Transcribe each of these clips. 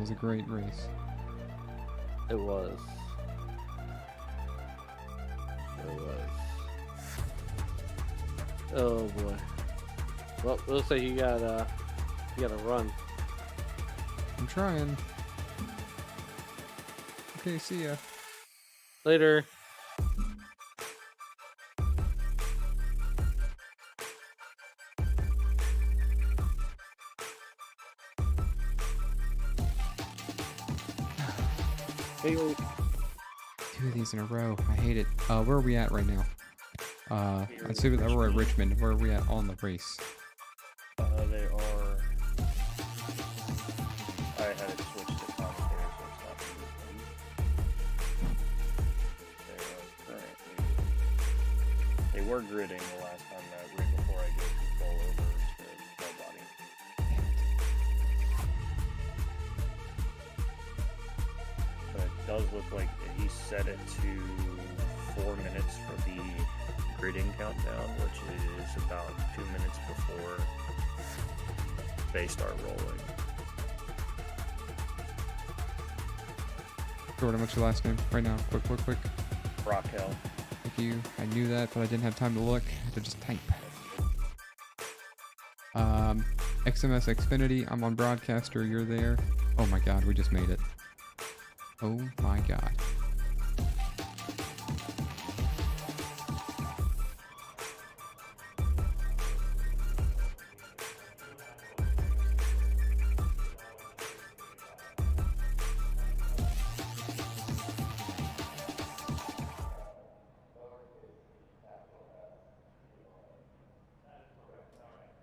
It was a great race. It was. It was. Oh boy. Well, looks like you gotta run. I'm trying. Okay, see ya. Later. Hey, 2 of these in a row. I hate it. Where are we at right now? I'd say that we're at Richmond. Where are we at on the race? they are. I had it switched to commentary, so it's not moving. They were gridding the last time right before I gave control over to nobody. But it does look like he set it to 4 minutes for the gridding countdown, which is about 2 minutes before they start rolling. Jordan, what's your last name? Right now. Quick. Raquel. Thank you. I knew that, but I didn't have time to look. I had to just type. XMS Xfinity. I'm on broadcaster. You're there. Oh my god, we just made it. Oh my god.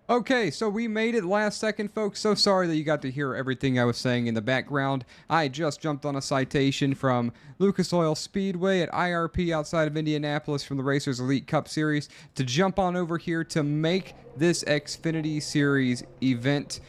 Okay, so we made it last second, folks. So sorry that you got to hear everything I was saying in the background. I just jumped on a citation from Lucas Oil Speedway at IRP outside of Indianapolis from the Racers Elite Cup Series to jump on over here to make this Xfinity Series event.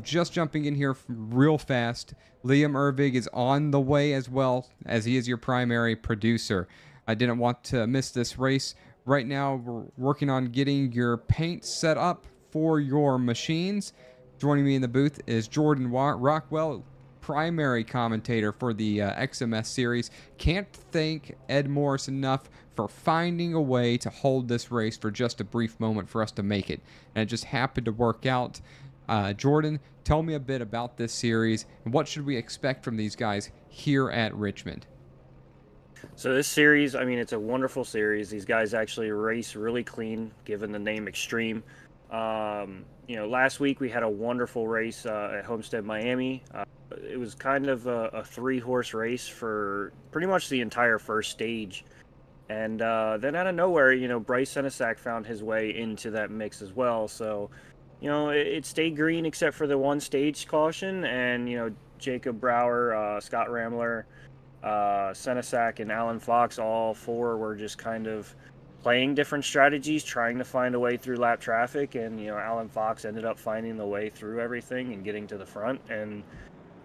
Just jumping in here real fast. Liam Ervig is on the way as well, as he is your primary producer. I didn't want to miss this race. Right now, we're working on getting your paint set up for your machines. Joining me in the booth is Jordan Rockwell, primary commentator for the XMS series. Can't thank Ed Morris enough for finding a way to hold this race for just a brief moment for us to make it. And it just happened to work out. Jordan, tell me a bit about this series and what should we expect from these guys here at Richmond? So this series, I mean, it's a wonderful series. These guys actually race really clean, given the name Extreme. Last week we had a wonderful race at Homestead, Miami. It was kind of a 3-horse race for pretty much the entire first stage. And then out of nowhere, Bryce Senesac found his way into that mix as well. So, it stayed green except for the one stage caution. And, Jacob Brower, Scott Ramler, Senesac, and Alan Fox, all 4 were just kind of playing different strategies, trying to find a way through lap traffic, and Alan Fox ended up finding the way through everything and getting to the front. And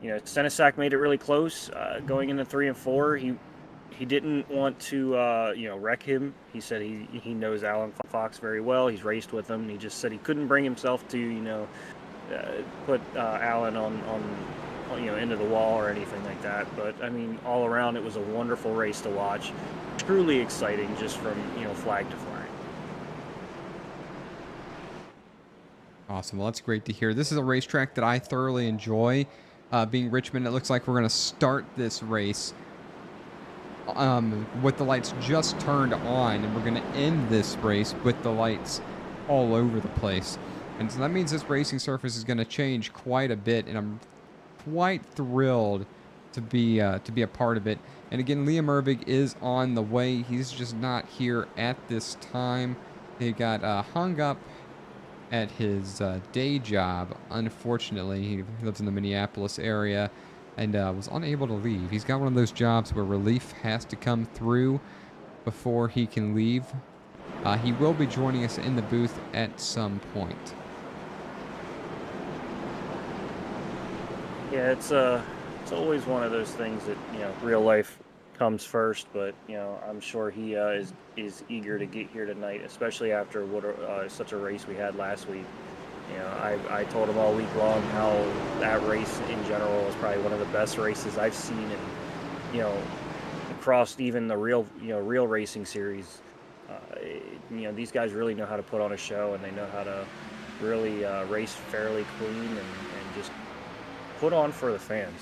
Senesac made it really close going into 3 and 4. He didn't want to wreck him. He said he knows Alan Fox very well. He's raced with him. He just said he couldn't bring himself to put Alan on into the wall or anything like that. But I mean, all around it was a wonderful race to watch. Truly exciting, just from flag to flag. Awesome. Well, that's great to hear. This is a racetrack that I thoroughly enjoy. Being Richmond, it looks like we're going to start this race with the lights just turned on, and we're going to end this race with the lights all over the place. And so that means this racing surface is going to change quite a bit, and I'm quite thrilled to be a part of it. And again, Liam Ervig is on the way. He's just not here at this time. He got hung up at his day job. Unfortunately, he lives in the Minneapolis area and was unable to leave. He's got one of those jobs where relief has to come through before he can leave. He will be joining us in the booth at some point. Yeah, it's always one of those things that real life comes first, but I'm sure he is eager to get here tonight, especially after such a race we had last week. I told him all week long how that race in general was probably one of the best races I've seen, and across even the real racing series. These guys really know how to put on a show, and they know how to really race fairly clean and just put on for the fans.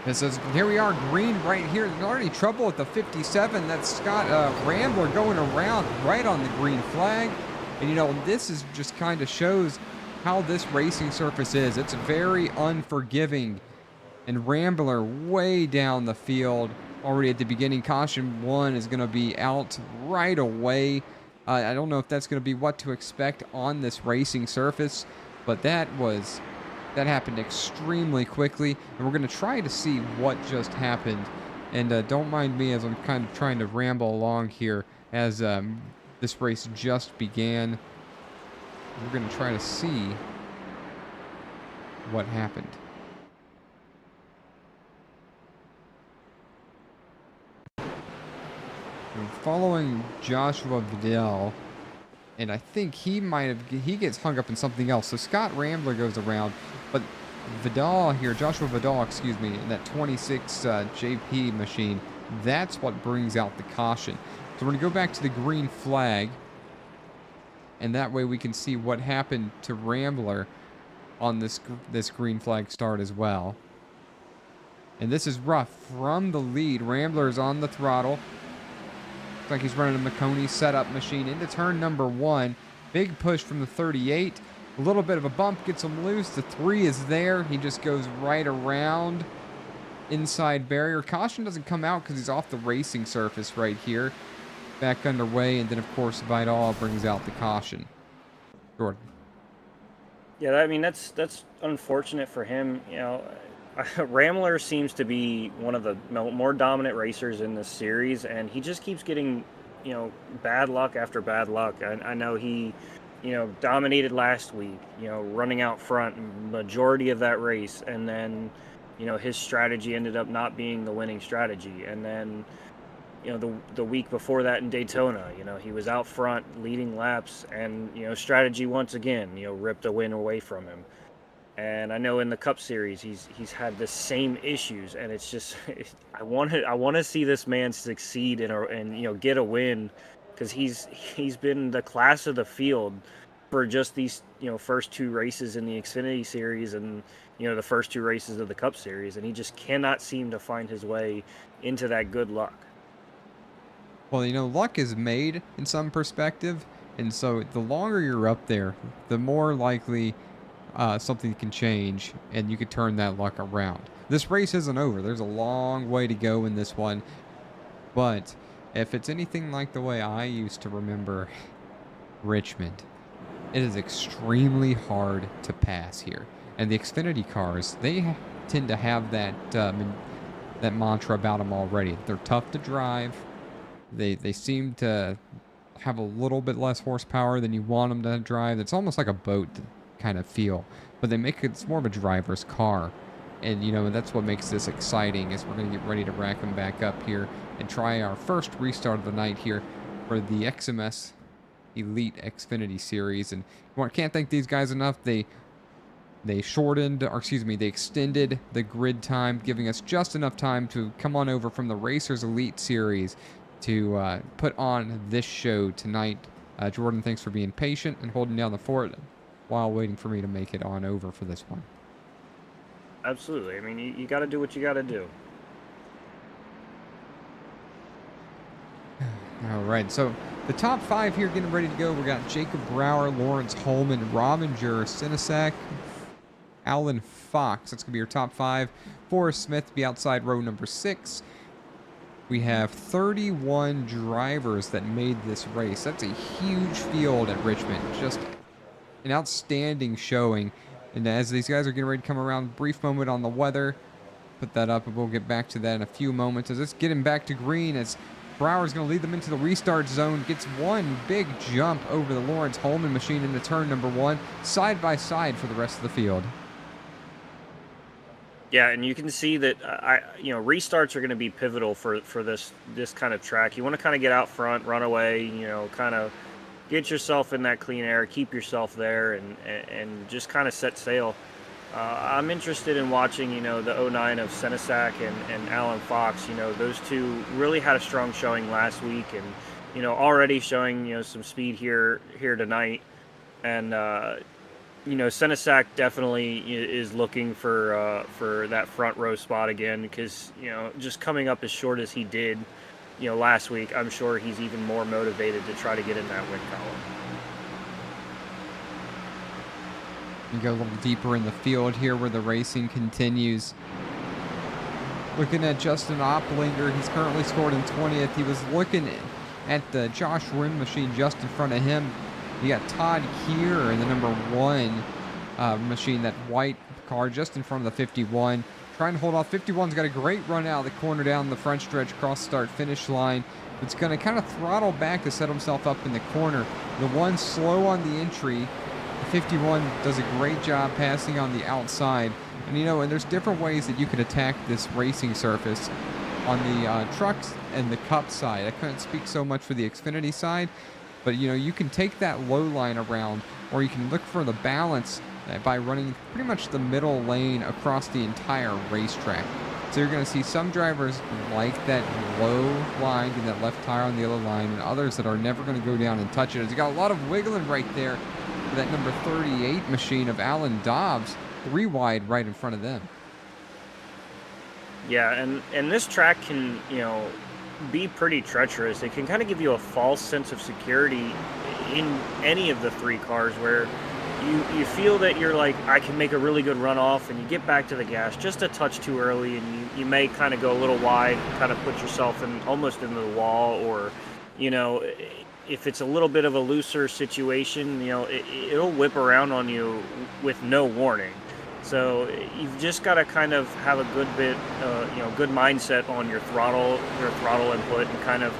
This is, here we are, green right here. There's already trouble at the 57. That's Scott Rambler going around right on the green flag. And this is just kind of shows how this racing surface is. It's very unforgiving. And Rambler way down the field already at the beginning. Caution 1 is going to be out right away. I don't know if that's going to be what to expect on this racing surface, but that happened extremely quickly, and we're going to try to see what just happened. And don't mind me as I'm kind of trying to ramble along here as this race just began. We're going to try to see what happened. I'm following Joshua Vidal, and I think he gets hung up in something else. So Scott Rambler goes around, but Joshua Vidal, excuse me, in that 26 JP machine, that's what brings out the caution. So we're going to go back to the green flag, and that way we can see what happened to Rambler on this green flag start as well. And this is rough from the lead. Rambler's on the throttle. Looks like he's running a McConey setup machine into turn number 1. Big push from the 38. A little bit of a bump gets him loose. The 3 is there. He just goes right around inside barrier. Caution doesn't come out because he's off the racing surface right here. Back underway, and then of course Vidal brings out the caution. Jordan. Yeah, I mean that's unfortunate for him. Rambler seems to be one of the more dominant racers in this series, and he just keeps getting, bad luck after bad luck. I know he, dominated last week, running out front majority of that race, and then, his strategy ended up not being the winning strategy. And then, the week before that in Daytona, he was out front leading laps, and, strategy once again, ripped a win away from him. And I know in the Cup Series he's had the same issues, and it's just I want to see this man succeed and get a win, because he's been the class of the field for just these first 2 races in the Xfinity Series and the first 2 races of the Cup Series, and he just cannot seem to find his way into that good luck. Well, luck is made in some perspective, and so the longer you're up there, the more likely something can change, and you could turn that luck around. This race isn't over. There's a long way to go in this one, but if it's anything like the way I used to remember Richmond, it is extremely hard to pass here. And the Xfinity cars, they tend to have that mantra about them already. They're tough to drive. They seem to have a little bit less horsepower than you want them to drive. It's almost like a boat kind of feel, but it's more of a driver's car, and that's what makes this exciting. Is we're going to get ready to rack them back up here and try our first restart of the night here for the XMS Elite Xfinity Series. And can't thank these guys enough. They extended the grid time, giving us just enough time to come on over from the Racers Elite Series to put on this show tonight. Jordan, thanks for being patient and holding down the fort while waiting for me to make it on over for this one. Absolutely. I mean, you got to do what you got to do. All right, so the top 5 here getting ready to go. We got Jacob Brower, Lawrence Holman, Rominger, Sinisak, Alan Fox. That's going to be your top 5. Forrest Smith be outside row number 6. We have 31 drivers that made this race. That's a huge field at Richmond. Just an outstanding showing. And as these guys are getting ready to come around, brief moment on the weather. Put that up, and we'll get back to that in a few moments. As it's getting back to green, as Brower's going to lead them into the restart zone. Gets one big jump over the Lawrence Holman machine into turn number 1. Side by side for the rest of the field. Yeah, and you can see that restarts are going to be pivotal for this kind of track. You want to kind of get out front, run away, kind of get yourself in that clean air, keep yourself there, and just kind of set sail. I'm interested in watching, the '09 of Senesac and Alan Fox. Those two really had a strong showing last week, and already showing some speed here tonight. And Senesac definitely is looking for that front row spot again, because just coming up as short as he did last week, I'm sure he's even more motivated to try to get in that win column. You go a little deeper in the field here where the racing continues. Looking at Justin Opplinger, he's currently scored in 20th. He was looking at the Josh Rim machine just in front of him. You got Todd Keir in the number 1 machine, that white car just in front of the 51. Trying to hold off. 51's got a great run out of the corner down the front stretch, cross start finish line. It's going to kind of throttle back to set himself up in the corner. The one slow on the entry. 51 does a great job passing on the outside. And and there's different ways that you can attack this racing surface. On the trucks and the Cup side, I couldn't speak so much for the Xfinity side, but you can take that low line around, or you can look for the balance by running pretty much the middle lane across the entire racetrack. So you're going to see some drivers like that low line and that left tire on the other line, and others that are never going to go down and touch it. You got a lot of wiggling right there for that number 38 machine of Alan Dobbs, 3 wide right in front of them. Yeah, and this track can, be pretty treacherous. It can kind of give you a false sense of security in any of the 3 cars, where you feel that you're like, I can make a really good runoff, and you get back to the gas just a touch too early, and you may kind of go a little wide, kind of put yourself in almost into the wall, or if it's a little bit of a looser situation, it'll whip around on you with no warning. So you've just got to kind of have a good bit, good mindset on your throttle input, and kind of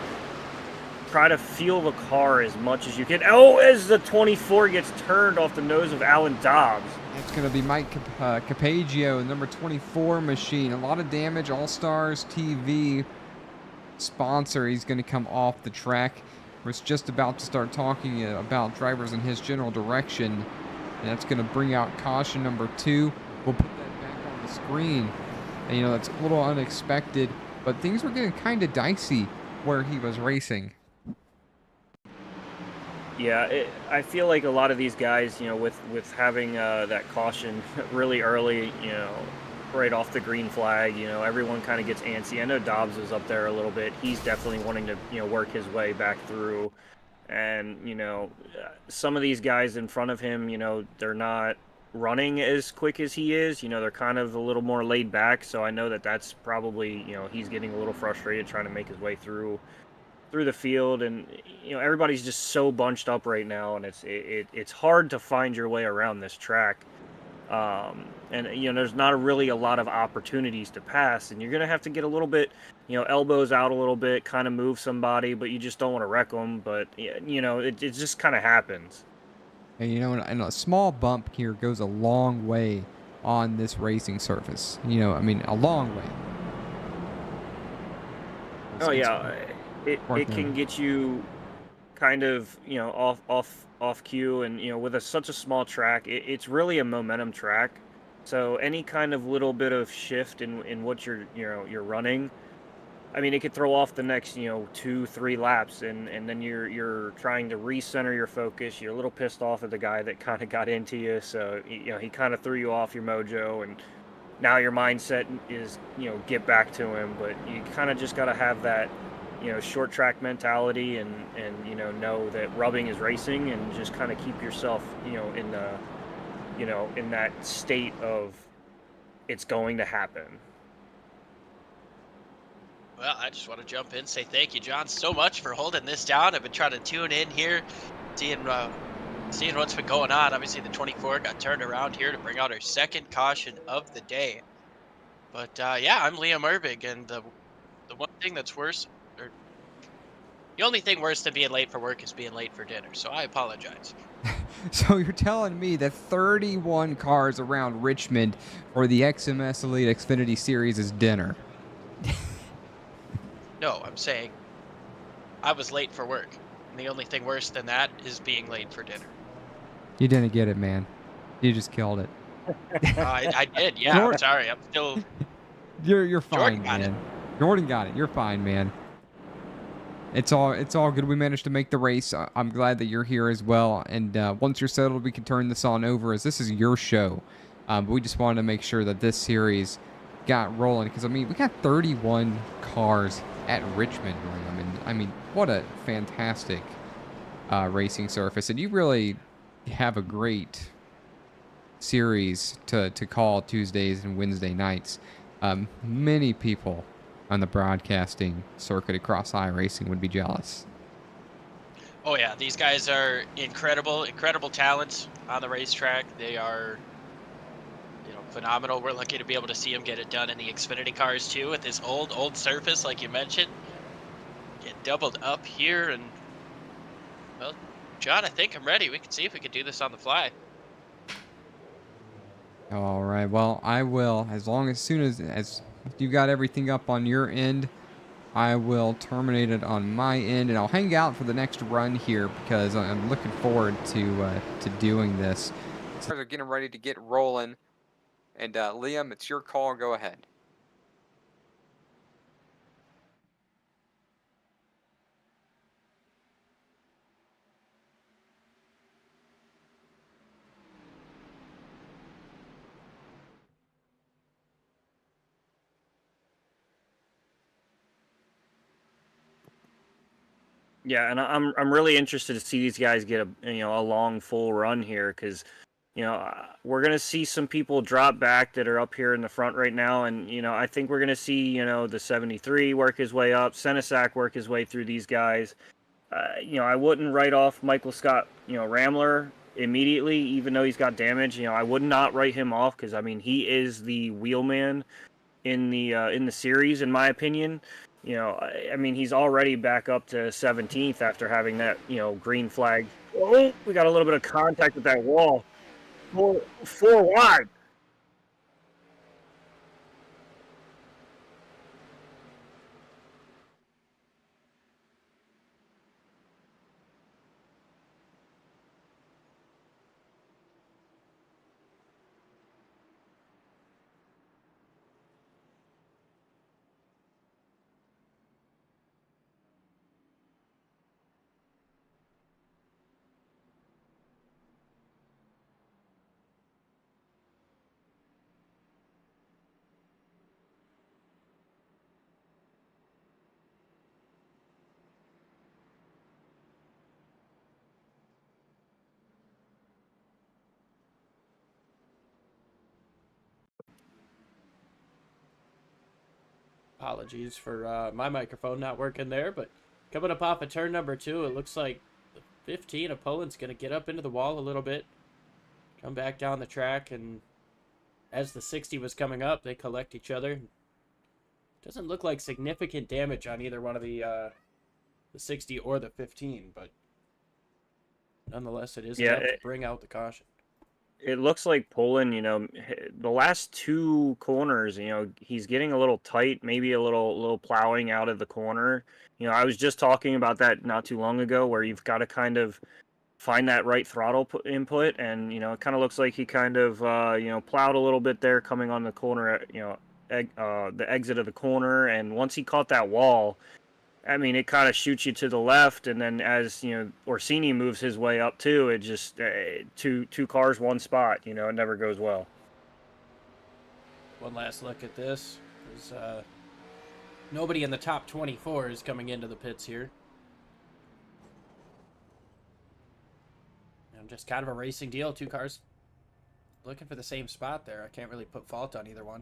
try to feel the car as much as you can. Oh, as the 24 gets turned off the nose of Alan Dobbs. It's going to be Mike Capagio, number 24 machine. A lot of damage. All-Stars TV sponsor. He's going to come off the track. We're just about to start talking about drivers in his general direction. And that's going to bring out caution number 2. We'll put that back on the screen. And, that's a little unexpected. But things were getting kind of dicey where he was racing. Yeah, I feel like a lot of these guys, with having that caution really early, right off the green flag, everyone kind of gets antsy. I know Dobbs was up there a little bit. He's definitely wanting to, work his way back through. And, some of these guys in front of him, they're not running as quick as he is. They're kind of a little more laid back. So I know that that's probably, he's getting a little frustrated trying to make his way through the field. And, everybody's just so bunched up right now. And it's hard to find your way around this track. And, there's not really a lot of opportunities to pass. And you're going to have to get a little bit, elbows out a little bit, kind of move somebody, but you just don't want to wreck them. But, it just kind of happens. And, and a small bump here goes a long way on this racing surface. A long way. It can get you kind of, off cue, and, with such a small track, it's really a momentum track. So any kind of little bit of shift in what you're running, it could throw off the next, 2-3 laps, and then you're trying to recenter your focus. You're a little pissed off at the guy that kind of got into you, so he kind of threw you off your mojo, and now your mindset is get back to him. But you kind of just got to have that short track mentality, and know that rubbing is racing, and just kind of keep yourself in the in that state of it's going to happen. Well, I just want to jump in and say thank you, John, so much for holding this down. I've been trying to tune in here, seeing what's been going on. Obviously, the 24 got turned around here to bring out our second caution of the day. But I'm Liam Urbig, and the one thing that's worse, or the only thing worse than being late for work is being late for dinner. So I apologize. So you're telling me that 31 cars around Richmond for the XMS Elite Xfinity Series is dinner? No, I'm saying I was late for work. And the only thing worse than that is being late for dinner. You didn't get it, man. You just killed it. I did, yeah. Jordan- I'm sorry. I'm still. You're fine, Jordan got man. Jordan got it. You're fine, man. It's all good. We managed to make the race. I'm glad that you're here as well. And once you're settled, we can turn this on over, as this is your show. But we just wanted to make sure that this series got rolling, because I mean, we got 31 cars at Richmond, Liam. I mean, what a fantastic racing surface. And you really have a great series to call Tuesdays and Wednesday nights. Many people on the broadcasting circuit across iRacing would be jealous. Oh yeah, these guys are incredible talents on the racetrack. They are, phenomenal. We're lucky to be able to see them get it done in the Xfinity cars too, with this old surface, like you mentioned. Get doubled up here, and well, John, I think I'm ready. We can see if we can do this on the fly. All right. Well, I will, as soon as you got everything up on your end, I will terminate it on my end, and I'll hang out for the next run here, because I'm looking forward to doing this. So they're getting ready to get rolling, and Liam, it's your call. Go ahead. Yeah, and I'm really interested to see these guys get a long full run here, because we're gonna see some people drop back that are up here in the front right now, and I think we're gonna see the 73 work his way up, Senesac work his way through these guys. I wouldn't write off Michael Scott, Ramler immediately, even though he's got damage. I would not write him off, because I mean, he is the wheelman in the series, in my opinion. I mean, he's already back up to 17th after having that, green flag. Oh, we got a little bit of contact with that wall. Four wide. Apologies for my microphone not working there, but coming up off of turn number 2, it looks like the 15 of Poland's going to get up into the wall a little bit, come back down the track, and as the 60 was coming up, they collect each other. Doesn't look like significant damage on either one of the 60 or the 15, but nonetheless, it is enough to bring out the caution. It looks like Poland, the last 2 corners, he's getting a little tight, maybe a little plowing out of the corner. I was just talking about that not too long ago, where you've got to kind of find that right throttle input, and it kind of looks like he kind of plowed a little bit there coming on the corner, the exit of the corner, and once he caught that wall, I mean, it kind of shoots you to the left, and then as Orsini moves his way up too, it just two cars, one spot. It never goes well. One last look at this. Nobody in the top 24 is coming into the pits here. And just kind of a racing deal. 2 cars looking for the same spot there. I can't really put fault on either one.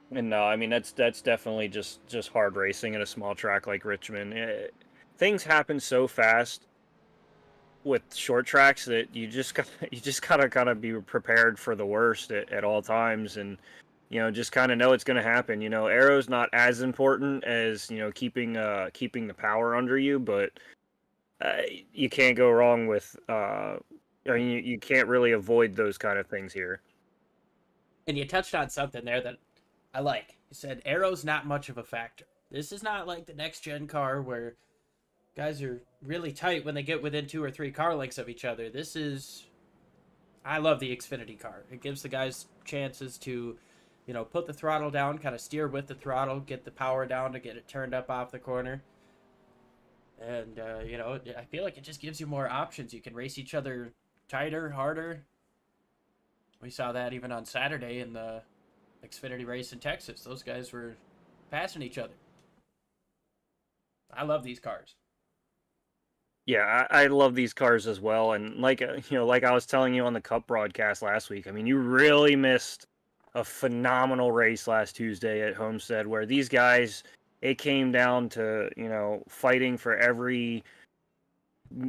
And no, I mean, that's definitely just hard racing in a small track like Richmond. Things happen so fast with short tracks that you just gotta kind of be prepared for the worst at all times, and just kind of know it's going to happen. Aero's not as important as keeping the power under you, but you can't go wrong with. I mean, you can't really avoid those kind of things here. And you touched on something there that I like. You said aero's not much of a factor. This is not like the next gen car where guys are really tight when they get within 2 or 3 car lengths of each other. I love the Xfinity car. It gives the guys chances to, put the throttle down, kind of steer with the throttle, get the power down to get it turned up off the corner. And, I feel like it just gives you more options. You can race each other tighter, harder. We saw that even on Saturday in the Xfinity race in Texas. Those guys were passing each other. I love these cars. Yeah, I love these cars as well. And like like I was telling you on the Cup broadcast last week, I mean, you really missed a phenomenal race last Tuesday at Homestead where these guys, it came down to, fighting for every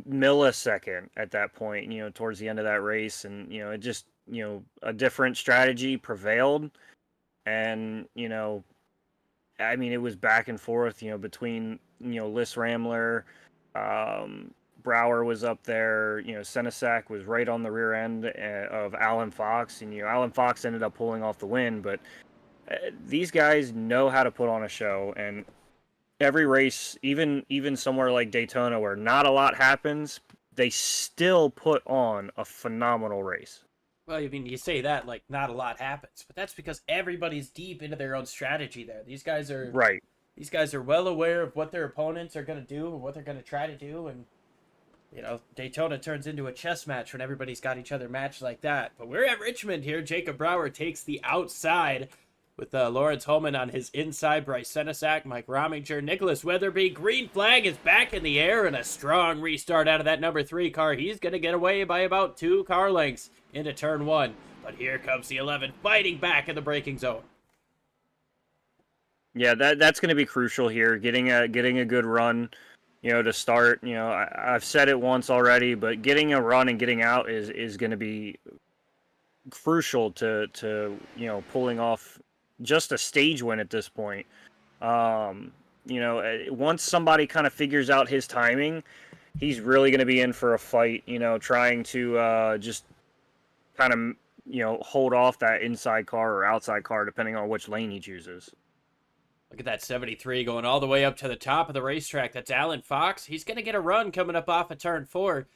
millisecond at that point, towards the end of that race. And, it just, a different strategy prevailed. And, I mean, it was back and forth, between, Liss Ramler, Brower was up there, Senesac was right on the rear end of Alan Fox, and Alan Fox ended up pulling off the win. But these guys know how to put on a show, and every race, even somewhere like Daytona where not a lot happens, they still put on a phenomenal race. Well, I mean, you say that like not a lot happens, but that's because everybody's deep into their own strategy there. These guys are right. These guys are well aware of what their opponents are going to do and what they're going to try to do. And, Daytona turns into a chess match when everybody's got each other matched like that. But we're at Richmond here. Jacob Brower takes the outside with Lawrence Holman on his inside. Bryce Senesac, Mike Rominger, Nicholas Weatherby. Green flag is back in the air and a strong restart out of that number 3 car. He's going to get away by about 2 car lengths into turn 1. But here comes the 11 fighting back in the braking zone. Yeah, that's going to be crucial here. Getting a good run, to start. I've said it once already, but getting a run and getting out is going to be crucial to pulling off just a stage win at this point. Once somebody kind of figures out his timing, he's really going to be in for a fight. Trying to just kind of hold off that inside car or outside car depending on which lane he chooses. Look at that 73 going all the way up to the top of the racetrack. That's Alan Fox. He's going to get a run coming up off of turn 4.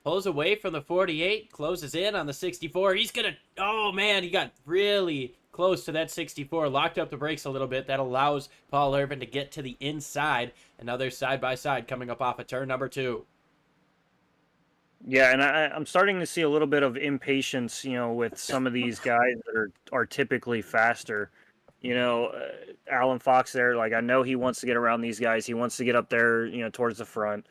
Pulls away from the 48, closes in on the 64. He's going to, oh man, he got really close to that 64. Locked up the brakes a little bit. That allows Paul Irvin to get to the inside. Another side-by-side coming up off of turn number 2. Yeah, and I'm starting to see a little bit of impatience, with some of these guys that are typically faster. Alan Fox there, like, I know he wants to get around these guys. He wants to get up there, towards the front,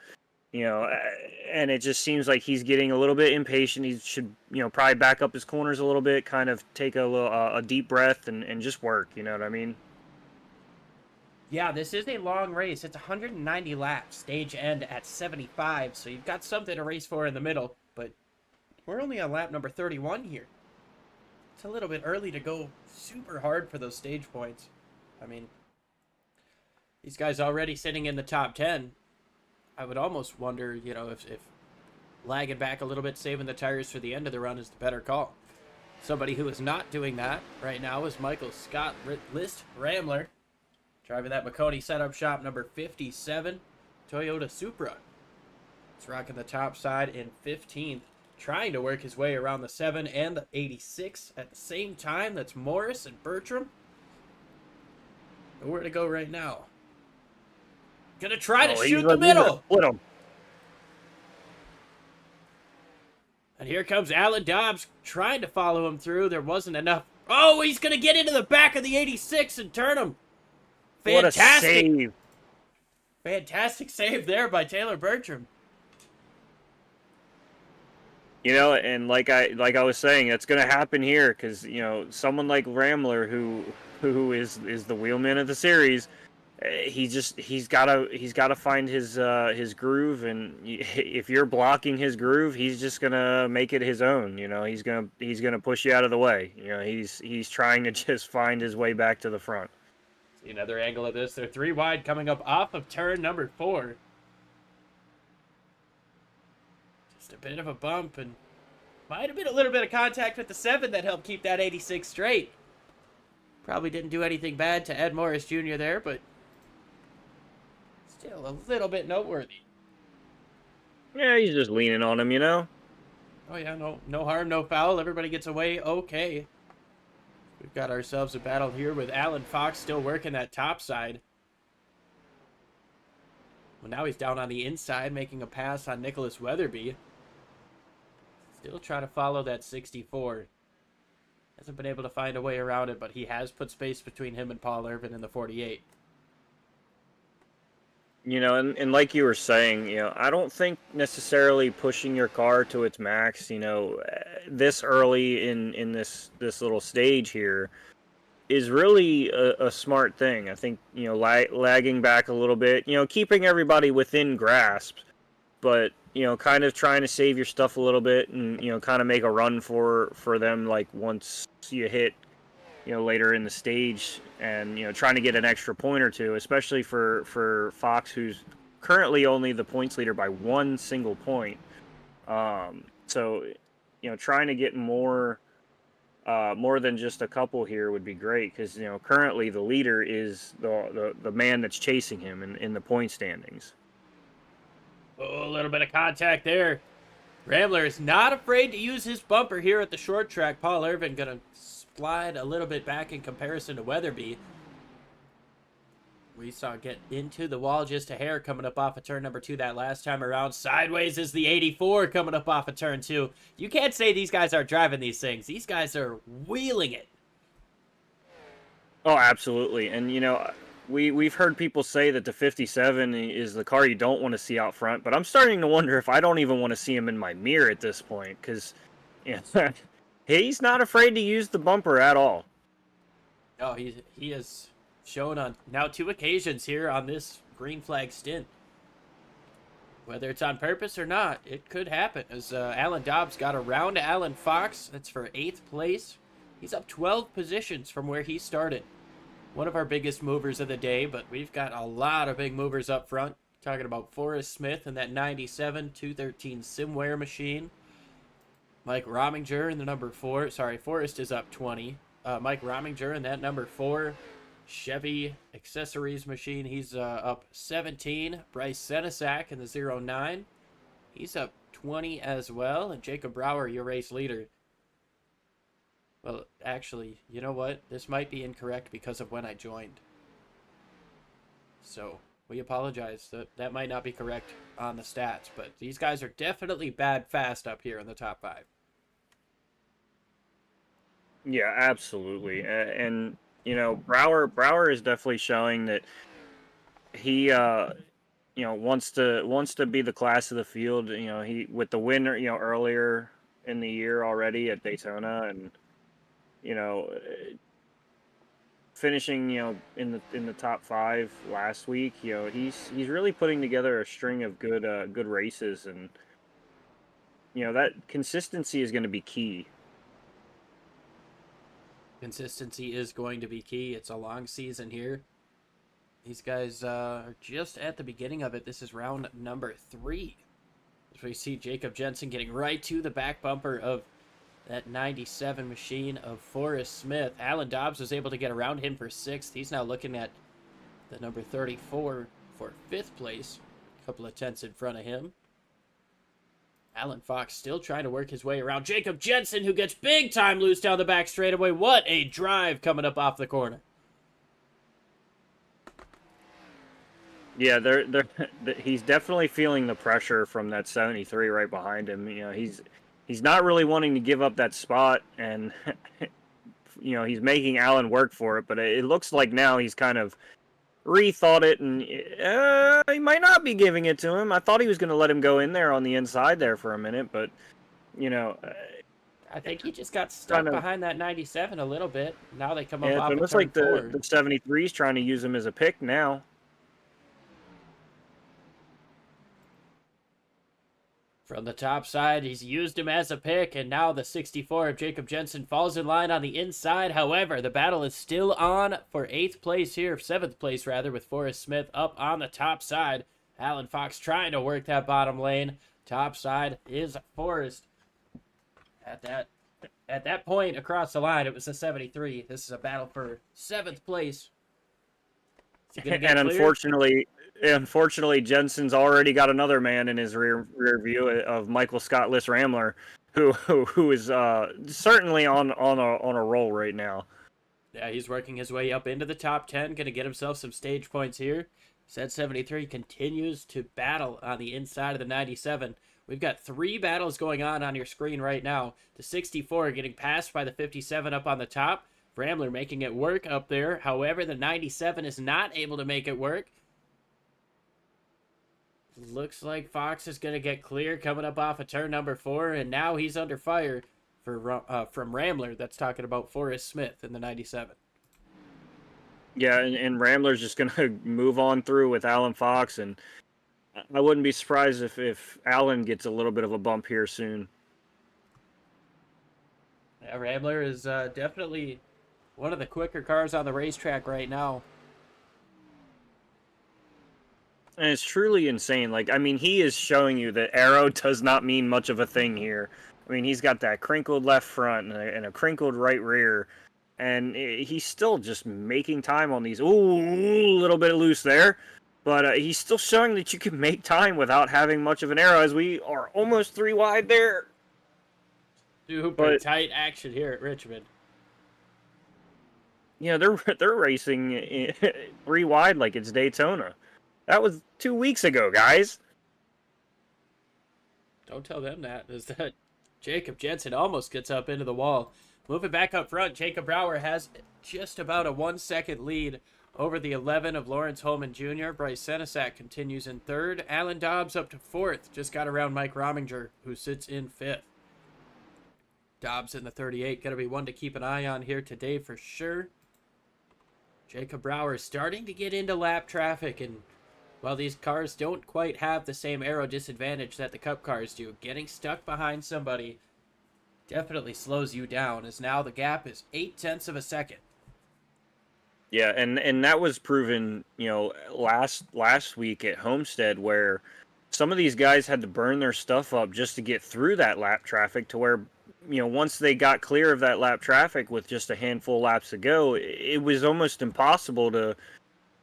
and it just seems like he's getting a little bit impatient. He should, probably back up his corners a little bit, kind of take a deep breath and just work. You know what I mean? Yeah, this is a long race. It's 190 laps, stage end at 75, so you've got something to race for in the middle, but we're only on lap number 31 here. It's a little bit early to go super hard for those stage points. I mean, these guys already sitting in the top 10. I would almost wonder, if lagging back a little bit, saving the tires for the end of the run is the better call. Somebody who is not doing that right now is Michael Scott List Ramler, driving that McConey setup shop number 57 Toyota Supra. It's rocking the top side in 15th. Trying to work his way around the 7 and the 86 at the same time. That's Morris and Bertram. Nowhere to go right now. Gonna try to shoot the middle. Split him. And here comes Alan Dobbs trying to follow him through. There wasn't enough. Oh, he's gonna get into the back of the 86 and turn him. Fantastic. What a save. Fantastic save there by Taylor Bertram. And like I was saying, it's going to happen here because someone like Ramler, who is the wheelman of the series, he's got to find his groove, and if you're blocking his groove, he's just gonna make it his own. He's gonna push you out of the way. He's trying to just find his way back to the front. See another angle of this. They're 3 wide coming up off of turn number 4. Just a bit of a bump, and might have been a little bit of contact with the 7 that helped keep that 86 straight. Probably didn't do anything bad to Ed Morris Jr. there, but Still a little bit noteworthy. Yeah, he's just leaning on him, you know? Oh yeah, no harm, no foul. Everybody gets away okay. We've got ourselves a battle here with Alan Fox still working that top side. Well, now he's down on the inside, making a pass on Nicholas Weatherby. Still trying to follow that 64. Hasn't been able to find a way around it, but he has put space between him and Paul Irvin in the 48. You know, and like you were saying, you know, I don't think necessarily pushing your car to its max, you know, this early in this little stage here is really a smart thing. I think, you know, lagging back a little bit, you know, keeping everybody within grasp, but, you know, kind of trying to save your stuff a little bit and, you know, kind of make a run for them, like, once you hit, you know, later in the stage, and, you know, trying to get an extra point or two, especially for Fox, who's currently only the points leader by one single point. So, you know, trying to get more than just a couple here would be great, because, you know, currently the leader is the man that's chasing him in the point standings. Oh, a little bit of contact there. Rambler is not afraid to use his bumper here at the short track. Paul Irvin gonna slide a little bit back in comparison to Weatherby. We saw get into the wall just a hair coming up off of turn number 2 that last time around. Sideways is the 84 coming up off of turn 2. You can't say these guys aren't driving these things. These guys are wheeling it. Oh, absolutely. And, you know, we've heard people say that the 57 is the car you don't want to see out front, but I'm starting to wonder if I don't even want to see him in my mirror at this point, because, you know, he's not afraid to use the bumper at all. No, he has shown on now 2 occasions here on this green flag stint. Whether it's on purpose or not, it could happen, as Alan Dobbs got around Alan Fox. That's for 8th place. He's up 12 positions from where he started. One of our biggest movers of the day, but we've got a lot of big movers up front. Talking about Forrest Smith and that 97 213 Simware machine. Mike Rominger in the number 4. Sorry, Forrest is up 20. Mike Rominger in that number 4 Chevy accessories machine. He's up 17. Bryce Senesac in the 09. He's up 20 as well. And Jacob Brower, your race leader. Well, actually, you know what? This might be incorrect because of when I joined. So, we apologize. That might not be correct on the stats, but these guys are definitely bad fast up here in the top 5. Yeah, absolutely. And, you know, Brower is definitely showing that he, you know, wants to be the class of the field. You know, he, with the winner, you know, earlier in the year already at Daytona, and, you know, finishing, you know, in the top 5 last week. You know, he's really putting together a string of good races, and, you know, that consistency is going to be key. Consistency is going to be key. It's a long season here. These guys are just at the beginning of it. This is round number 3. As we see Jacob Jensen getting right to the back bumper of that 97 machine of Forrest Smith. Alan Dobbs was able to get around him for 6th. He's now looking at the number 34 for 5th place. A couple of tenths in front of him. Alan Fox still trying to work his way around Jacob Jensen, who gets big time loose down the back straightaway. What a drive coming up off the corner. Yeah, he's definitely feeling the pressure from that 73 right behind him. You know, he's not really wanting to give up that spot, and, you know, he's making Alan work for it, but it looks like now he's kind of rethought it, and he might not be giving it to him. I thought he was going to let him go in there on the inside there for a minute, but, you know, I think he just got stuck behind that 97 a little bit. Now they come up off it of looks turn like the 73 is trying to use him as a pick now. From the top side, he's used him as a pick, and now the 64 of Jacob Jensen falls in line on the inside. However, the battle is still on for 8th place here, 7th place rather, with Forrest Smith up on the top side. Alan Fox trying to work that bottom lane. Top side is Forrest. At that point across the line, it was a 73. This is a battle for 7th place. And unfortunately, unfortunately, Jensen's already got another man in his rear view of Michael Scott Liss Rambler, who is certainly on a roll right now. Yeah, he's working his way up into the top 10, going to get himself some stage points here. Set 73 continues to battle on the inside of the 97. We've got 3 battles going on your screen right now. The 64 getting passed by the 57 up on the top. Rambler making it work up there. However, the 97 is not able to make it work. Looks like Fox is going to get clear coming up off of turn number 4, and now he's under fire from Rambler. That's talking about Forrest Smith in the 97. Yeah, and Rambler's just going to move on through with Alan Fox, and I wouldn't be surprised if Alan gets a little bit of a bump here soon. Yeah, Rambler is definitely one of the quicker cars on the racetrack right now. And it's truly insane. Like, I mean, he is showing you that aero does not mean much of a thing here. I mean, he's got that crinkled left front and a crinkled right rear. And he's still just making time on these. Ooh, a little bit loose there. But he's still showing that you can make time without having much of an aero, as we are almost 3 wide there. Super tight action here at Richmond. You know, they're racing 3 wide like it's Daytona. That was 2 weeks ago, guys. Don't tell them that. Is that Jacob Jensen almost gets up into the wall. Moving back up front, Jacob Brower has just about a 1-second lead over the 11 of Lawrence Holman Jr. Bryce Senesac continues in 3rd. Alan Dobbs up to 4th. Just got around Mike Rominger, who sits in 5th. Dobbs in the 38. Going to be one to keep an eye on here today for sure. Jacob Brower is starting to get into lap traffic, and while these cars don't quite have the same aero disadvantage that the Cup cars do, getting stuck behind somebody definitely slows you down, as now the gap is 0.8 of a second. Yeah, and that was proven, you know, last week at Homestead, where some of these guys had to burn their stuff up just to get through that lap traffic, to where, you know, once they got clear of that lap traffic with just a handful of laps to go, it was almost impossible to,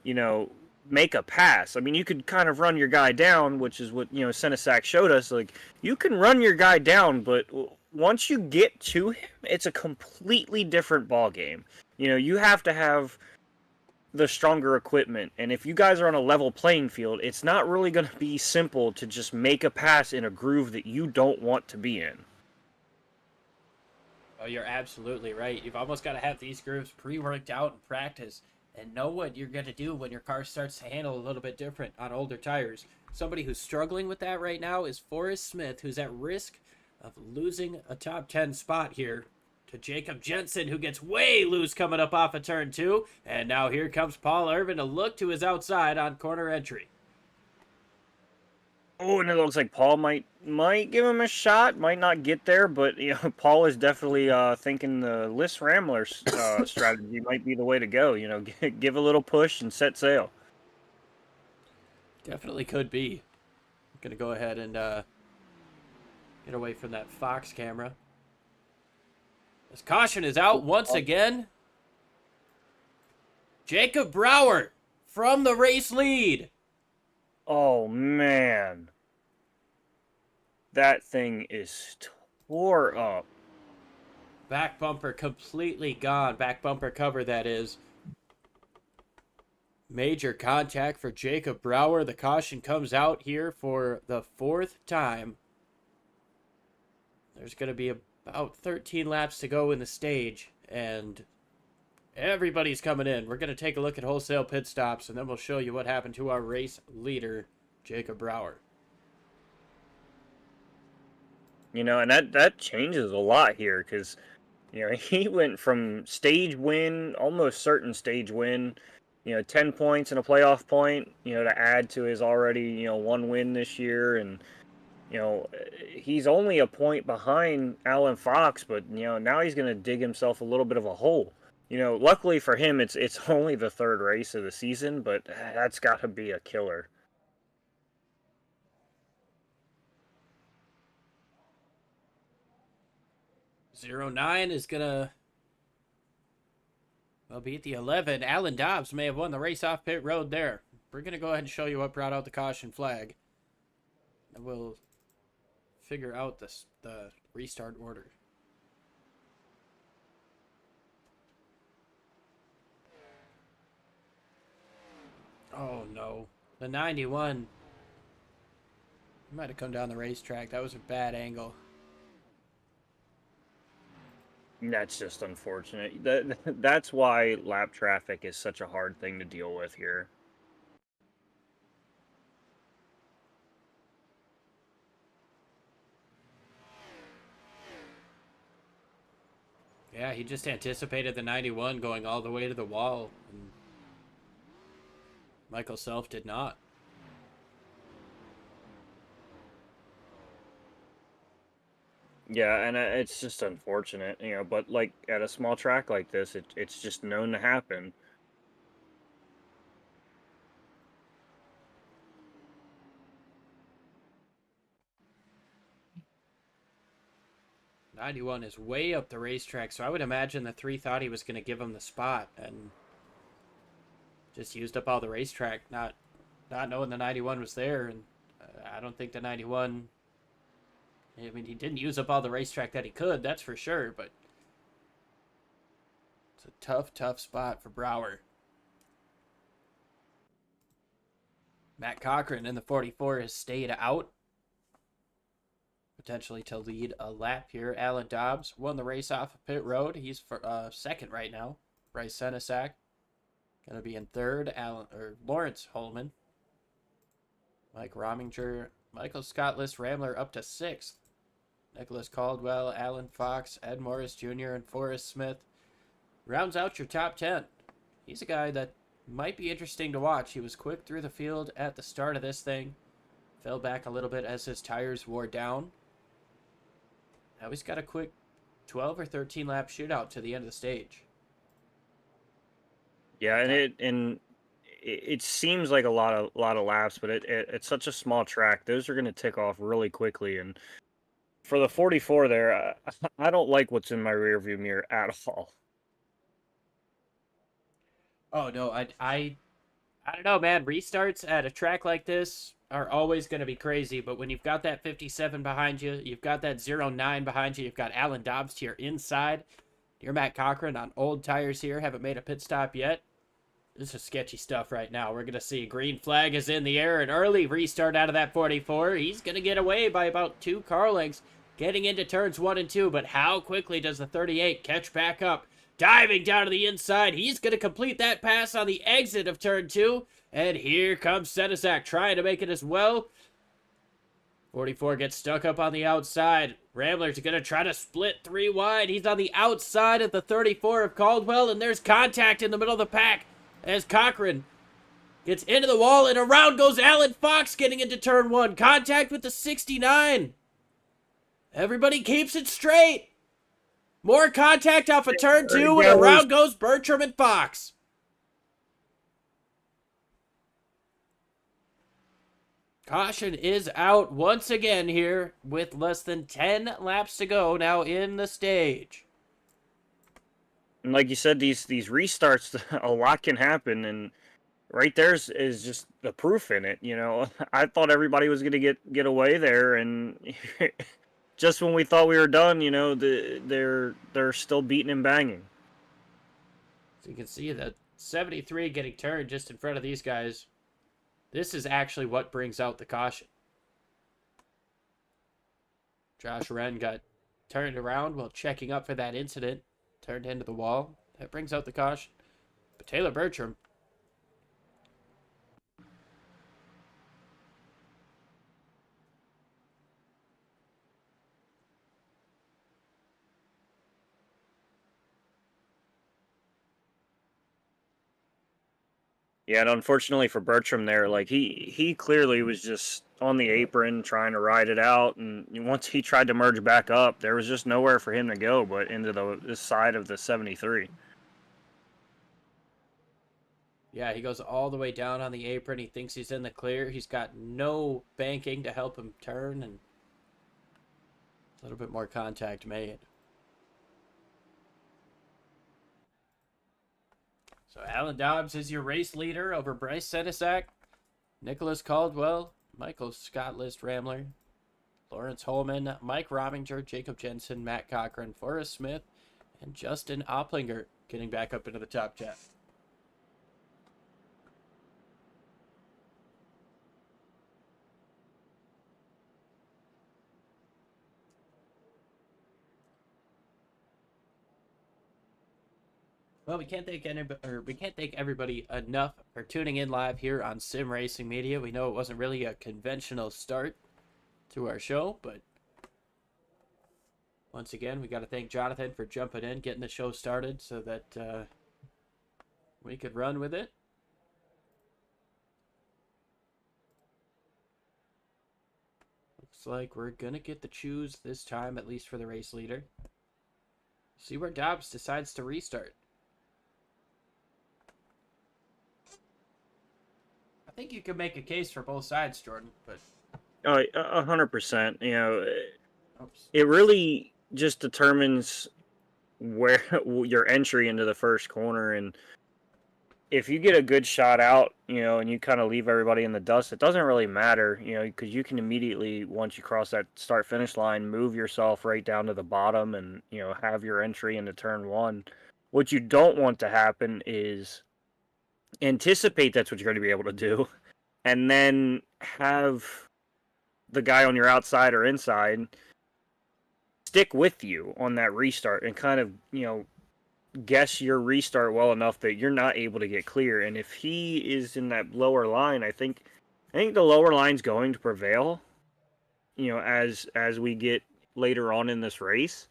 you know, make a pass. I mean, you could kind of run your guy down, which is what, you know, Senesac showed us. Like, you can run your guy down, but once you get to him, it's a completely different ball game. You know, you have to have the stronger equipment, and if you guys are on a level playing field, it's not really going to be simple to just make a pass in a groove that you don't want to be in. Oh, you're absolutely right. You've almost got to have these grooves pre-worked out in practice and know what you're going to do when your car starts to handle a little bit different on older tires. Somebody who's struggling with that right now is Forrest Smith, who's at risk of losing a top 10 spot here to Jacob Jensen, who gets way loose coming up off of turn 2. And now here comes Paul Irvin to look to his outside on corner entry. Oh, and it looks like Paul might give him a shot, might not get there, but, you know, Paul is definitely thinking the Liss Rambler strategy might be the way to go. You know, give a little push and set sail. Definitely could be. I'm going to go ahead and get away from that Fox camera. This caution is out once again. Jacob Brower from the race lead. Oh, man. That thing is tore up. Back bumper completely gone. Back bumper cover, that is. Major contact for Jacob Brower. The caution comes out here for the 4th time. There's going to be about 13 laps to go in the stage, and everybody's coming in. We're going to take a look at wholesale pit stops, and then we'll show you what happened to our race leader, Jacob Brower. You know, and that changes a lot here, because, you know, he went from stage win, almost certain stage win, you know, 10 points and a playoff point, you know, to add to his already, you know, 1 win this year. And, you know, he's only a point behind Alan Fox, but, you know, now he's going to dig himself a little bit of a hole. You know, luckily for him, it's only the 3rd race of the season, but that's got to be a killer. .09 is going to beat the 11. Alan Dobbs may have won the race off pit road there. we're going to go ahead and show you what brought out the caution flag. And we'll figure out the restart order. Oh, no. The 91 might have come down the racetrack. That was a bad angle. That's just unfortunate. That's why lap traffic is such a hard thing to deal with here. Yeah, he just anticipated the 91 going all the way to the wall. And Michael Self did not. Yeah, and it's just unfortunate, but like at a small track like this, it's just known to happen. '91 is way up the racetrack, so I would imagine the 3 thought he was going to give him the spot and just used up all the racetrack, not knowing the 91 was there. And I don't think the 91... I mean, he didn't use up all the racetrack that he could, that's for sure, but it's a tough, tough spot for Brower. Matt Cochran in the 44 has stayed out, potentially to lead a lap here. Alan Dobbs won the race off of pit road. He's for second right now. Bryce Senesac going to be in third. Lawrence Holman. Mike Rominger. Michael Scottless Rambler up to sixth. Nicholas Caldwell, Alan Fox, Ed Morris Jr., and Forrest Smith rounds out your top 10. He's a guy that might be interesting to watch. He was quick through the field at the start of this thing. Fell back a little bit as his tires wore down. Now he's got a quick 12 or 13 lap shootout to the end of the stage. Yeah, and it seems like a lot of laps, but it's such a small track. Those are going to tick off really quickly. And for the 44 there, I don't like what's in my rearview mirror at all. Oh no, I don't know, man. Restarts at a track like this are always going to be crazy, but when you've got that 57 behind you, you've got that 09 behind you, you've got Alan Dobbs to your inside, you're Matt Cochran on old tires here, haven't made a pit stop yet. This is sketchy stuff right now. We're going to see a green flag is in the air, an early restart out of that 44. He's going to get away by about 2 car lengths getting into turns 1 and 2, but how quickly does the 38 catch back up? Diving down to the inside, he's going to complete that pass on the exit of turn 2, and here comes Senesac trying to make it as well. 44 gets stuck up on the outside. Rambler's going to try to split 3 wide. He's on the outside of the 34 of Caldwell, and there's contact in the middle of the pack as Cochran gets into the wall, and around goes Alan Fox getting into turn 1. Contact with the 69. Everybody keeps it straight. More contact off of turn 2, and around goes Bertram and Fox. Caution is out once again here with less than 10 laps to go now in the stage. And like you said, these restarts, a lot can happen, and right there is just the proof in it. I thought everybody was going to get away there, and just when we thought we were done, they're still beating and banging. So you can see that 73 getting turned just in front of these guys. This is actually what brings out the caution. Josh Wren got turned around while checking up for that incident. Turned into the wall. That brings out the caution. But Taylor Bertram, yeah, and unfortunately for Bertram there, like he clearly was just on the apron trying to ride it out, and once he tried to merge back up, there was just nowhere for him to go but into this side of the 73. yeah, he goes all the way down on the apron. He thinks he's in the clear. He's got no banking to help him turn, and a little bit more contact made. So Alan Dobbs is your race leader over Bryce Senesac. Nicholas Caldwell, Michael Scott List Rambler, Lawrence Holman, Mike Robinger, Jacob Jensen, Matt Cochran, Forrest Smith, and Justin Opplinger getting back up into the top 10. Well, we can't thank everybody enough for tuning in live here on Sim Racing Media. We know it wasn't really a conventional start to our show, but once again, we got to thank Jonathan for jumping in, getting the show started so that we could run with it. Looks like we're gonna get the choose this time, at least for the race leader. See where Dobbs decides to restart. I think you could make a case for both sides, Jordan, but 100%. You know, oops. it really just determines where your entry into the first corner, and if you get a good shot out, you know, and you kind of leave everybody in the dust, it doesn't really matter, you know, because you can immediately, once you cross that start-finish line, move yourself right down to the bottom and, you know, have your entry into turn one. What you don't want to happen is anticipate that's what you're going to be able to do, and then have the guy on your outside or inside stick with you on that restart and kind of, you know, guess your restart well enough that you're not able to get clear. And if he is in that lower line, I think the lower line's going to prevail, you know, as we get later on in this race.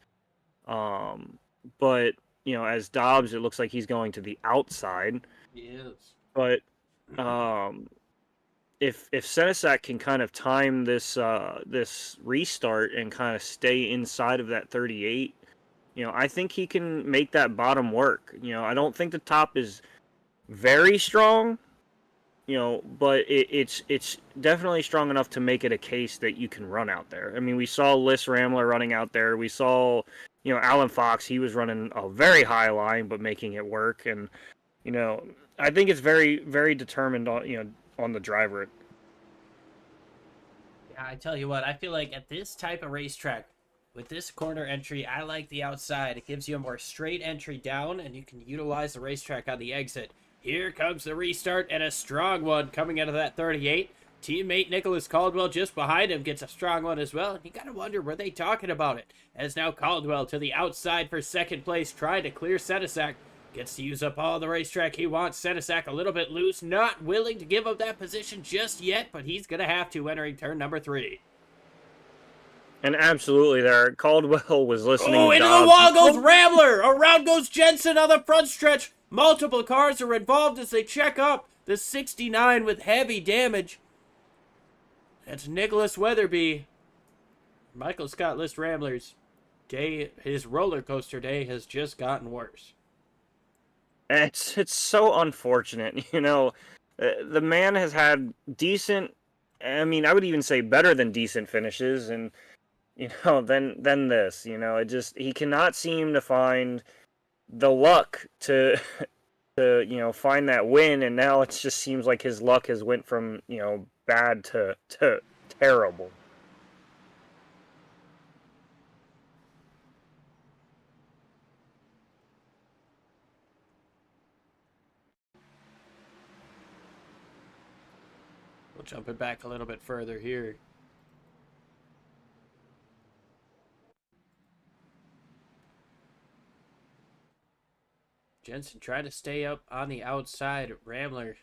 But you know, as Dobbs, it looks like he's going to the outside. He is. But if Senesac can kind of time this this restart and kind of stay inside of that 38, you know, I think he can make that bottom work. You know, I don't think the top is very strong, you know, but it's definitely strong enough to make it a case that you can run out there. I mean, we saw Liz Ramler running out there. We saw, you know, Alan Fox, he was running a very high line but making it work. And, you know, I think it's very, very determined on, you know, on the driver. Yeah, I tell you what, I feel like at this type of racetrack, with this corner entry, I like the outside. It gives you a more straight entry down, and you can utilize the racetrack on the exit. Here comes the restart, and a strong one coming out of that 38. Teammate Nicholas Caldwell just behind him gets a strong one as well. You gotta wonder, were they talking about it? As now Caldwell to the outside for second place, trying to clear Senesac. Gets to use up all the racetrack he wants. Senesac a little bit loose, not willing to give up that position just yet, but he's gonna have to entering turn number 3. And absolutely there, Caldwell was listening. Oh, into the wall goes Rambler! Around goes Jensen on the front stretch. Multiple cars are involved as they check up the 69 with heavy damage. That's Nicholas Weatherby. Michael Scott List Rambler's day, his roller coaster day has just gotten worse. It's so unfortunate, you know. The man has had decent, I mean, I would even say better than decent finishes, and you know, than this, you know, it just, he cannot seem to find the luck to you know, find that win, and now it just seems like his luck has went from, you know, bad to terrible. We'll jump it back a little bit further here. Jensen trying to stay up on the outside. Rambler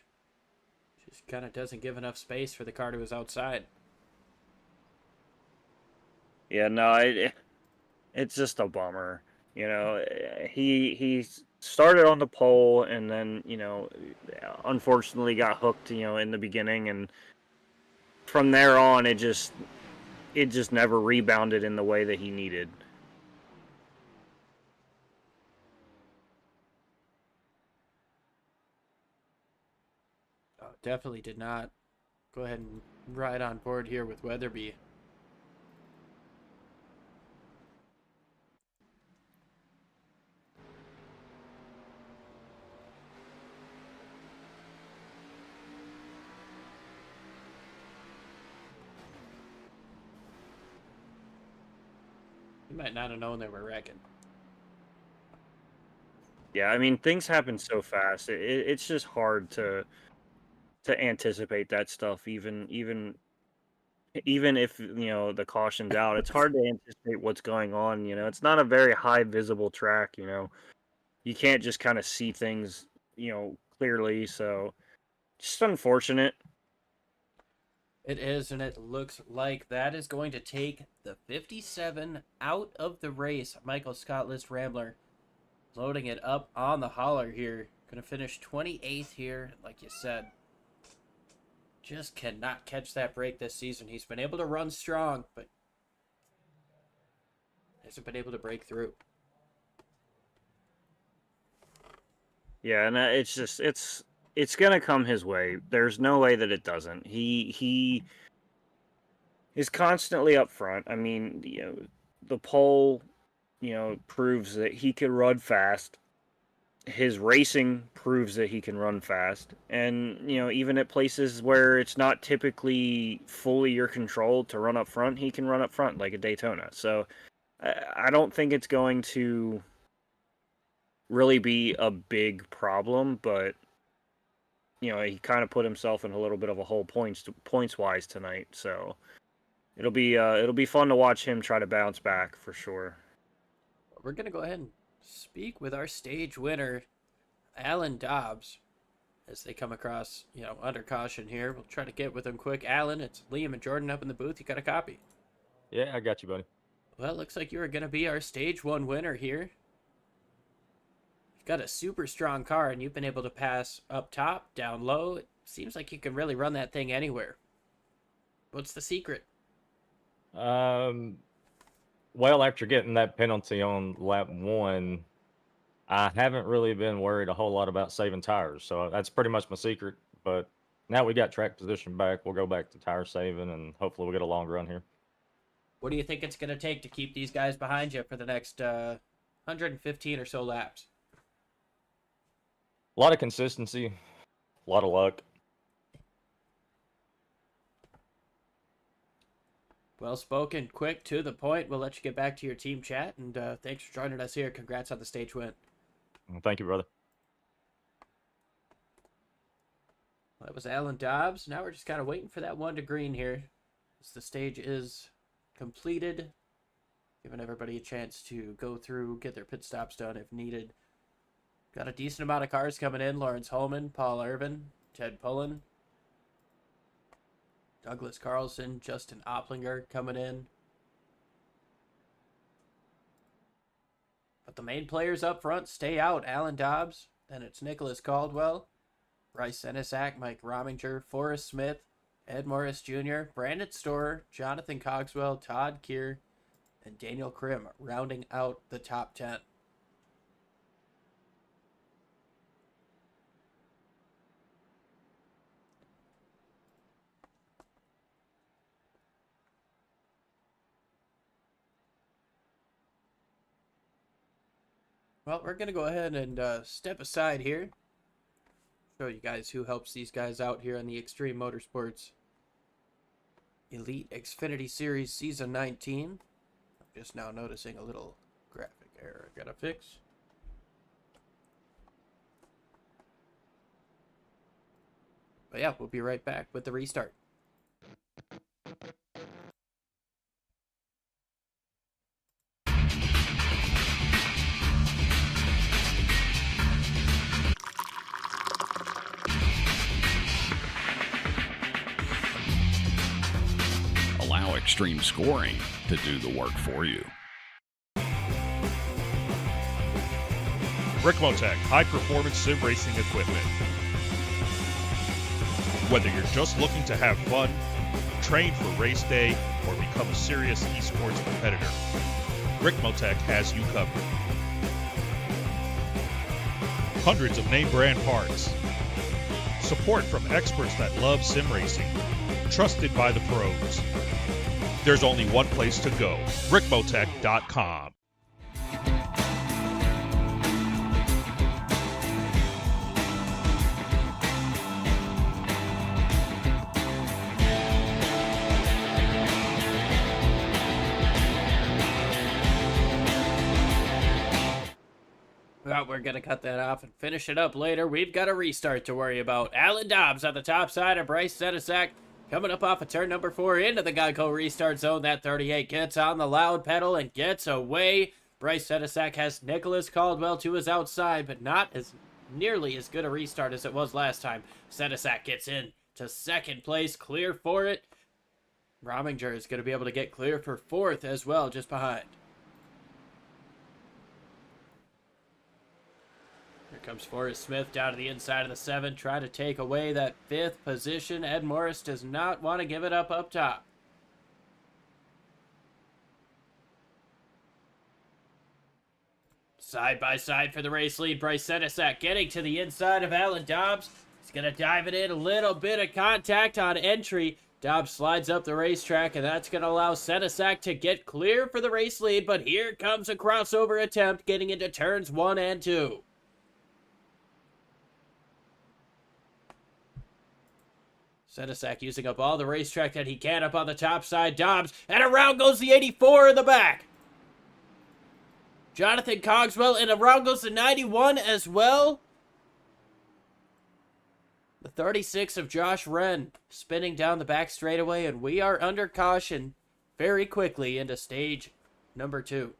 just kind of doesn't give enough space for the car to his outside. Yeah, no, it's just a bummer. You know, he started on the pole and then, you know, unfortunately got hooked, you know, in the beginning, and from there on it just never rebounded in the way that he needed. Oh, definitely did not. Go ahead and ride on board here with Weatherby. You might not have known they were wrecking. Yeah, I mean, things happen so fast. It's just hard to anticipate that stuff. Even if the caution's out, it's hard to anticipate what's going on. It's not a very high visible track. You can't just kind of see things clearly. So just unfortunate. It is, and it looks like that is going to take the 57 out of the race. Michael Scott List Rambler loading it up on the hauler here. Going to finish 28th here, like you said. Just cannot catch that break this season. He's been able to run strong, but hasn't been able to break through. Yeah, and it's gonna come his way. There's no way that it doesn't. He is constantly up front. I mean, the pole, proves that he can run fast. His racing proves that he can run fast. And, even at places where it's not typically fully your control to run up front, he can run up front like a Daytona. So I don't think it's going to really be a big problem, but he kind of put himself in a little bit of a hole points wise tonight. So it'll be fun to watch him try to bounce back for sure. We're gonna go ahead and speak with our stage winner, Alan Dobbs, as they come across, under caution here. We'll try to get with him quick. Alan, it's Liam and Jordan up in the booth. You got a copy? Yeah, I got you, buddy. Well, it looks like you are going to be our stage 1 winner here. You've got a super strong car, and you've been able to pass up top, down low. It seems like you can really run that thing anywhere. What's the secret? Well, after getting that penalty on lap 1, I haven't really been worried a whole lot about saving tires. So that's pretty much my secret. But now we got track position back. We'll go back to tire saving, and hopefully we'll get a long run here. What do you think it's going to take to keep these guys behind you for the next 115 or so laps? A lot of consistency, a lot of luck. Well spoken, quick, to the point. We'll let you get back to your team chat, and thanks for joining us here. Congrats on the stage win. Thank you, brother. Well, that was Alan Dobbs. Now we're just kind of waiting for that one to green here, as the stage is completed, giving everybody a chance to go through, get their pit stops done if needed. Got a decent amount of cars coming in. Lawrence Holman, Paul Irvin, Ted Pullen, Douglas Carlson, Justin Opplinger coming in. But the main players up front stay out. Alan Dobbs, then it's Nicholas Caldwell, Bryce Senesac, Mike Rominger, Forrest Smith, Ed Morris Jr., Brandon Storer, Jonathan Cogswell, Todd Keir, and Daniel Krim rounding out the top 10. Well, we're going to go ahead and step aside here. Show you guys who helps these guys out here on the Extreme Motorsports Elite Xfinity Series Season 19. I'm just now noticing a little graphic error I gotta fix. But yeah, we'll be right back with the restart. Allow Extreme Scoring to do the work for you. Raceway, high-performance sim racing equipment. Whether you're just looking to have fun, train for race day, or become a serious esports competitor, Raceway has you covered. Hundreds of name-brand parts. Support from experts that love sim racing. Trusted by the pros. There's only one place to go, rickmotech.com. thought we were going to cut that off and finish it up later. We've got a restart to worry about. Alan Dobbs on the top side of Bryce Sedesak coming up off of turn number 4 into the Geico restart zone. That 38 gets on the loud pedal and gets away. Bryce Sedesak has Nicholas Caldwell to his outside, but not as nearly as good a restart as it was last time. Sedesak gets in to second place, clear for it. Rominger is going to be able to get clear for 4th as well, just behind. Here comes Forrest Smith down to the inside of the 7, trying to take away that 5th position. Ed Morris does not want to give it up top. Side by side for the race lead, Bryce Sedesak getting to the inside of Alan Dobbs. He's going to dive it in, a little bit of contact on entry. Dobbs slides up the racetrack, and that's going to allow Sedesak to get clear for the race lead, but here comes a crossover attempt getting into turns 1 and 2. Sedesak using up all the racetrack that he can up on the top side. Dobbs, and around goes the 84 in the back. Jonathan Cogswell, and around goes the 91 as well. The 36 of Josh Wren spinning down the back straightaway, and we are under caution very quickly into stage number 2.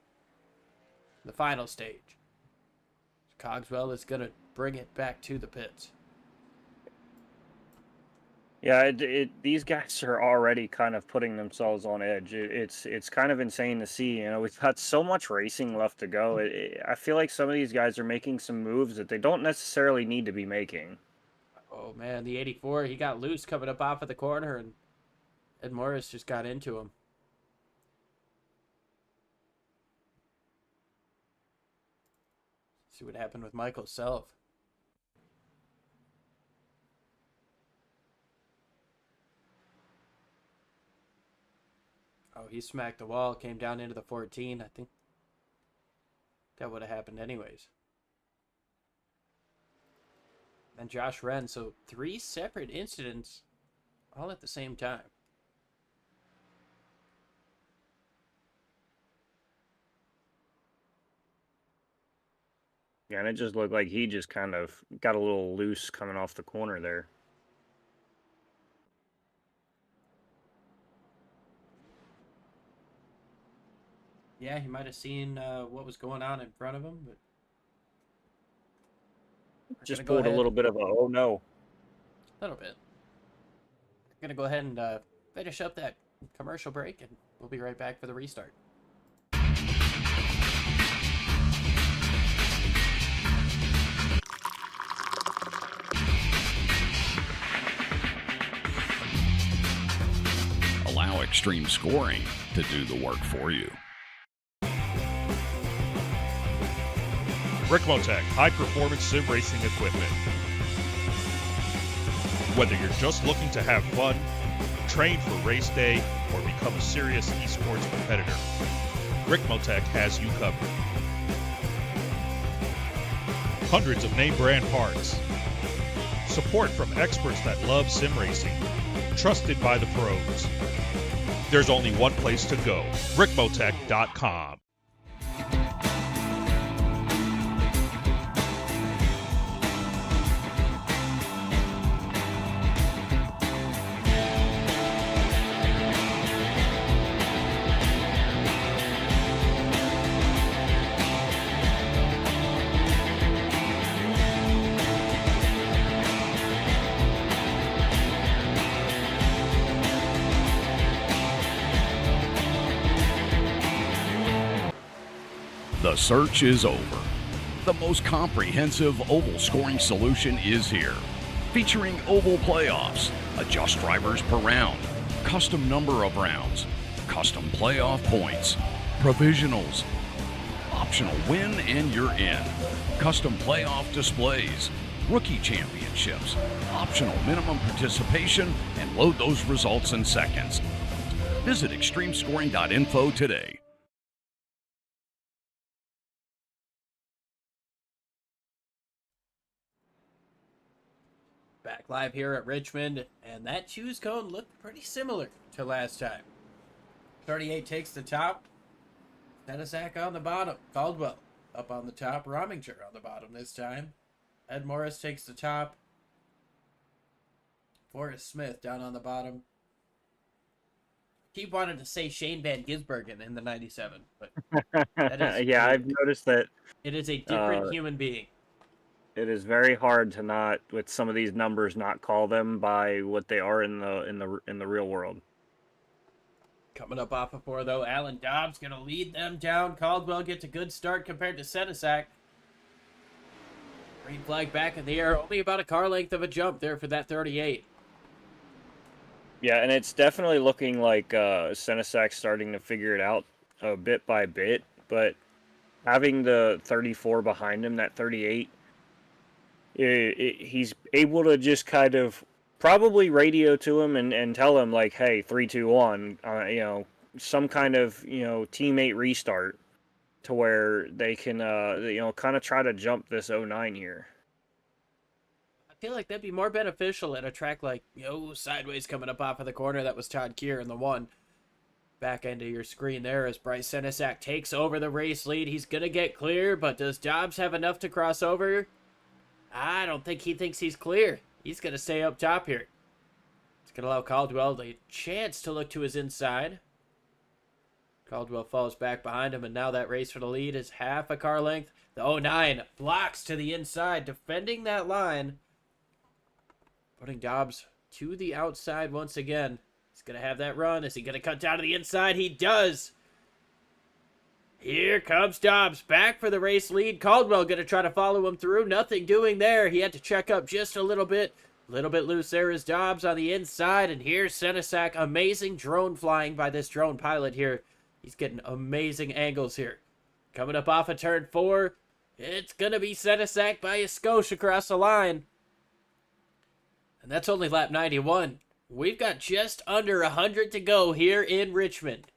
The final stage. Cogswell is going to bring it back to the pits. Yeah, these guys are already kind of putting themselves on edge. It's kind of insane to see. You know, we've got so much racing left to go. I feel like some of these guys are making some moves that they don't necessarily need to be making. Oh, man, the 84, he got loose coming up off of the corner, and Ed Morris just got into him. See what happened with Michael Self. Oh, he smacked the wall, came down into the 14. I think that would have happened anyways. And Josh Wren, so 3 separate incidents all at the same time. Yeah, and it just looked like he just kind of got a little loose coming off the corner there. Yeah, he might have seen what was going on in front of him, but just pulled a little bit of a, oh no. A little bit. We're going to go ahead and finish up that commercial break, and we'll be right back for the restart. Allow extreme scoring to do the work for you. Raceway, high-performance sim racing equipment. Whether you're just looking to have fun, train for race day, or become a serious esports competitor, Raceway has you covered. Hundreds of name-brand parts. Support from experts that love sim racing. Trusted by the pros. There's only one place to go, rickmotech.com. The search is over. The most comprehensive oval scoring solution is here. Featuring oval playoffs, adjust drivers per round, custom number of rounds, custom playoff points, provisionals, optional win and you're in, custom playoff displays, rookie championships, optional minimum participation, and load those results in seconds. Visit extremescoring.info today. Back live here at Richmond, and that choose cone looked pretty similar to last time. 38 takes the top. Sedesak on the bottom. Caldwell Up on the top, Rominger on the bottom this time. Ed Morris takes the top. Forrest Smith down on the bottom. Keep wanting to say Shane Van Gisbergen in the 97, but that is Yeah, I've noticed that it is a different human being. it is very hard to not, with some of these numbers, not call them by what they are in the real world. Coming up off of 4, though, Alan Dobbs going to lead them down. Caldwell gets a good start compared to Senesac. Green flag back in the air. Only about a car length of a jump there for that 38. Yeah, and it's definitely looking like Senesac's starting to figure it out bit by bit. But having the 34 behind him, that 38, he's able to just kind of probably radio to him and tell him, like, hey, 3, 2, 1, some kind of, teammate restart to where they can, kind of try to jump this 09 here. I feel like that'd be more beneficial at a track like, sideways coming up off of the corner. That was Todd Keir in the 1. Back end of your screen there as Bryce Senesac takes over the race lead. He's going to get clear, but does Dobbs have enough to cross over? I don't think he thinks he's clear. He's going to stay up top here. It's going to allow Caldwell the chance to look to his inside. Caldwell falls back behind him, and now that race for the lead is half a car length. The 09 blocks to the inside, defending that line. Putting Dobbs to the outside once again. He's going to have that run. Is he going to cut down to the inside? He does. Here comes Dobbs back for the race lead. Caldwell going to try to follow him through. Nothing doing there. He had to check up just a little bit. A little bit loose there is Dobbs on the inside. And here's Senesac. Amazing drone flying by this drone pilot here. He's getting amazing angles here. Coming up off of turn 4. It's going to be Senesac by a skosh across the line. And that's only lap 91. We've got just under 100 to go here in Richmond.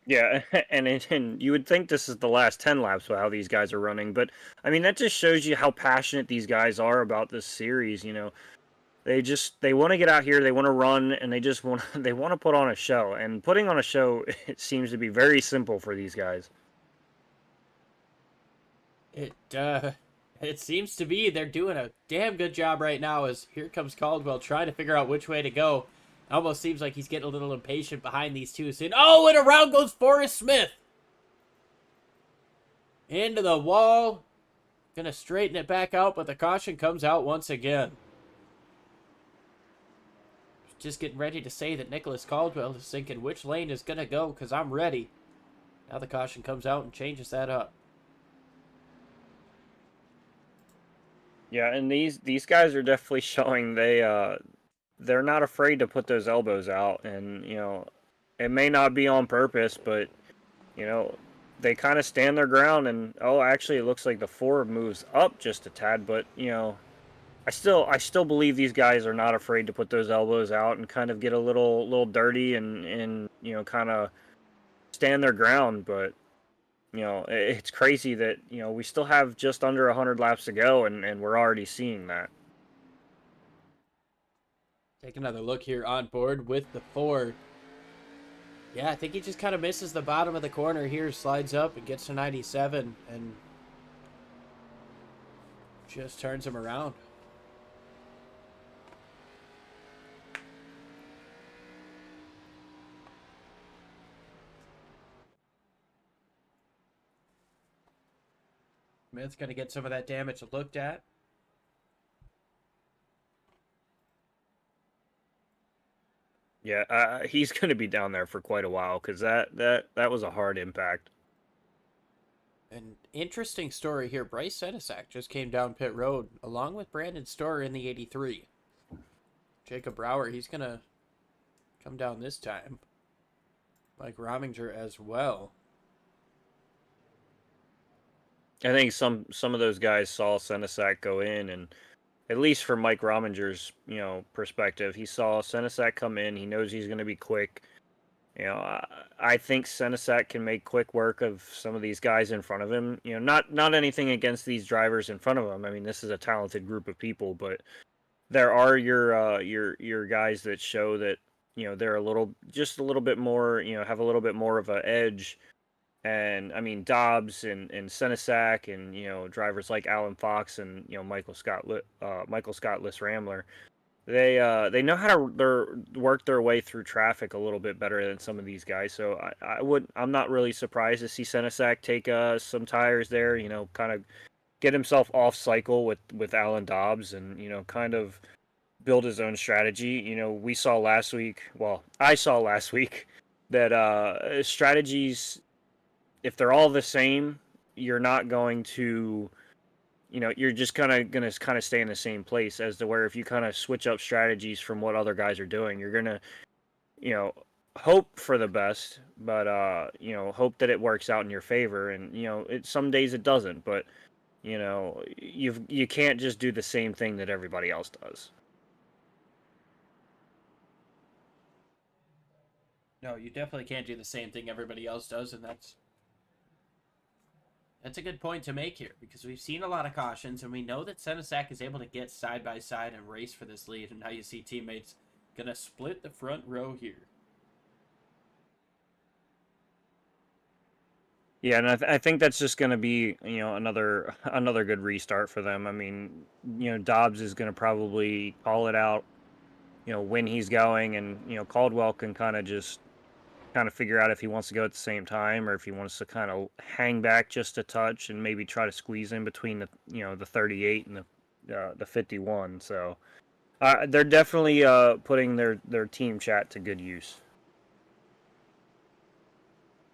Yeah, and you would think this is the last 10 laps with how these guys are running, but I mean that just shows you how passionate these guys are about this series. They want to get out here, they want to run, and they want to put on a show. And putting on a show, it seems to be very simple for these guys. It seems to be they're doing a damn good job right now. As here comes Caldwell trying to figure out which way to go. Almost seems like he's getting a little impatient behind these two. And around goes Forrest Smith. Into the wall. Gonna straighten it back out, but the caution comes out once again. Just getting ready to say that Nicholas Caldwell is thinking which lane is gonna go, because I'm ready. Now the caution comes out and changes that up. Yeah, and these guys are definitely showing they're not afraid to put those elbows out, and it may not be on purpose, but they kind of stand their ground. And actually it looks like the 4 moves up just a tad, but I still believe these guys are not afraid to put those elbows out and kind of get a little dirty and kind of stand their ground. But it's crazy that we still have just under 100 laps to go, and we're already seeing that. Take another look here on board with the 4. Yeah, I think he just kind of misses the bottom of the corner here, slides up and gets to 97, and just turns him around. Smith's going to get some of that damage looked at. Yeah, he's going to be down there for quite a while, because that was a hard impact. An interesting story here. Bryce Senesac just came down pit road, along with Brandon Storer in the 83. Jacob Brower, he's going to come down this time. Mike Rominger as well. I think some of those guys saw Senesac go in, and at least from Mike Rominger's, perspective, he saw Senesac come in. He knows he's going to be quick. I think Senesac can make quick work of some of these guys in front of him. Not anything against these drivers in front of him. I mean, this is a talented group of people, but there are your guys that show that they're just a little bit more, have a little bit more of an edge And I mean Dobbs and Senesac and drivers like Alan Fox and Michael Scott Liss Rambler. They know how to work their way through traffic a little bit better than some of these guys. So I'm not really surprised to see Senesac take some tires there. Kind of get himself off cycle with Alan Dobbs and kind of build his own strategy. We saw last week. Well, I saw last week that strategies, if they're all the same, you're not going to, you're just gonna stay in the same place. As to where if you kind of switch up strategies from what other guys are doing, you're gonna, hope for the best, but hope that it works out in your favor. And some days it doesn't, but you can't just do the same thing that everybody else does. No, you definitely can't do the same thing everybody else does, and that's a good point to make here, because we've seen a lot of cautions, and we know that Senesac is able to get side by side and race for this lead, and now you see teammates gonna split the front row here. Yeah, and I think that's just going to be another good restart for them. I mean, Dobbs is going to probably call it out, when he's going, and Caldwell can kind of figure out if he wants to go at the same time or if he wants to kind of hang back just a touch and maybe try to squeeze in between the 38 and the 51. So they're definitely putting their team chat to good use.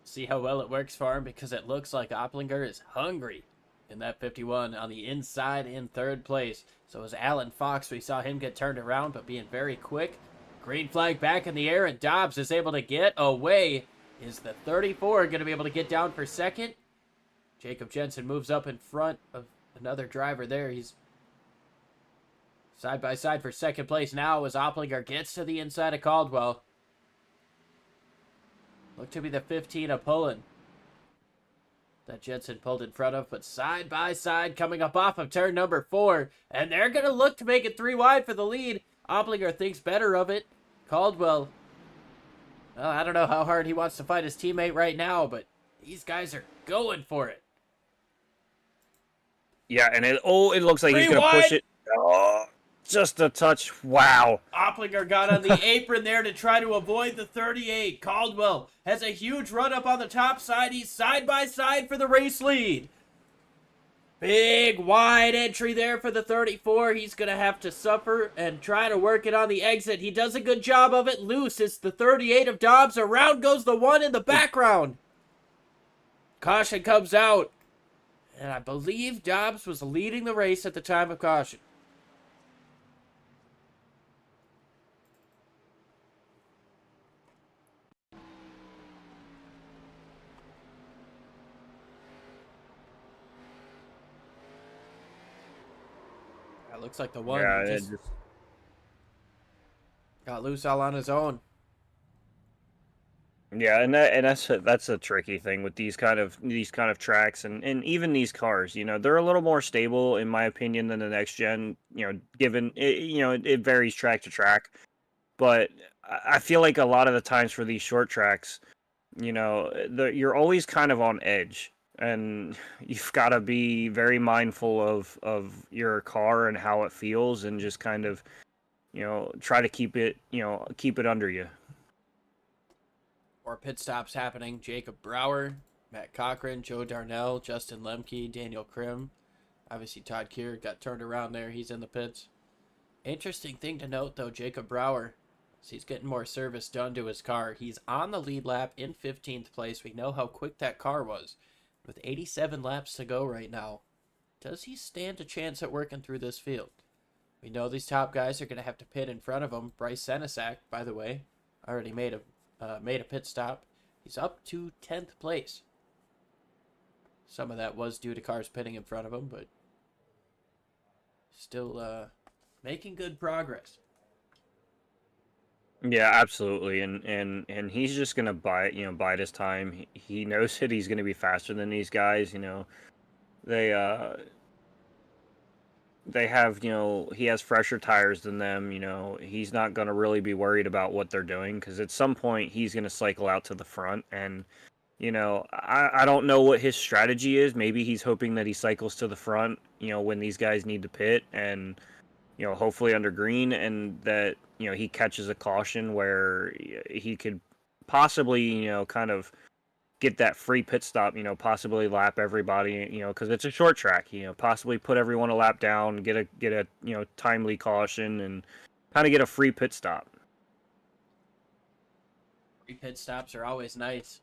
See how well it works for him, because it looks like Opplinger is hungry in that 51 on the inside in third place. So as Alan Fox, we saw him get turned around, but being very quick. Green flag back in the air, and Dobbs is able to get away. Is the 34 going to be able to get down for second? Jacob Jensen moves up in front of another driver there. He's side by side for second place now as Opplinger gets to the inside of Caldwell. Look to be the 15 of Pullen that Jensen pulled in front of, but side by side coming up off of turn number 4, and they're going to look to make it 3 wide for the lead. Opplinger thinks better of it. Caldwell, well, I don't know how hard he wants to fight his teammate right now, but these guys are going for it. Yeah, and it looks like he's going to push it. Oh, just a touch. Wow. Opplinger got on the apron there to try to avoid the 38. Caldwell has a huge run up on the top side. He's side by side for the race lead. Big wide entry there for the 34. He's going to have to suffer and try to work it on the exit. He does a good job of it. Loose is the 38 of Dobbs. Around goes the 1 in the background. Caution comes out. And I believe Dobbs was leading the race at the time of caution. Looks like the 1 just got loose all on his own. Yeah, and that's a tricky thing with these kind of tracks and even these cars. They're a little more stable in my opinion than the next gen. Given it varies track to track, but I feel like a lot of the times for these short tracks, you're always kind of on edge. And you've got to be very mindful of your car and how it feels, and just kind of, try to keep it under you. More pit stops happening. Jacob Brower, Matt Cochran, Joe Darnell, Justin Lemke, Daniel Krim. Obviously, Todd Keir got turned around there. He's in the pits. Interesting thing to note, though, Jacob Brower, he's getting more service done to his car. He's on the lead lap in 15th place. We know how quick that car was. With 87 laps to go right now, does he stand a chance at working through this field? We know these top guys are going to have to pit in front of him. Bryce Senesac, by the way, already made a pit stop. He's up to 10th place. Some of that was due to cars pitting in front of him, but still making good progress. Yeah, absolutely, and he's just gonna bide his time. He knows that he's gonna be faster than these guys. They have he has fresher tires than them. He's not gonna really be worried about what they're doing, because at some point he's gonna cycle out to the front, and I don't know what his strategy is. Maybe he's hoping that he cycles to the front, when these guys need to pit, and hopefully under green, and that he catches a caution where he could possibly kind of get that free pit stop, possibly lap everybody, because it's a short track, possibly put everyone a lap down, get a timely caution, and kind of get a free pit stop. Free pit stops are always nice.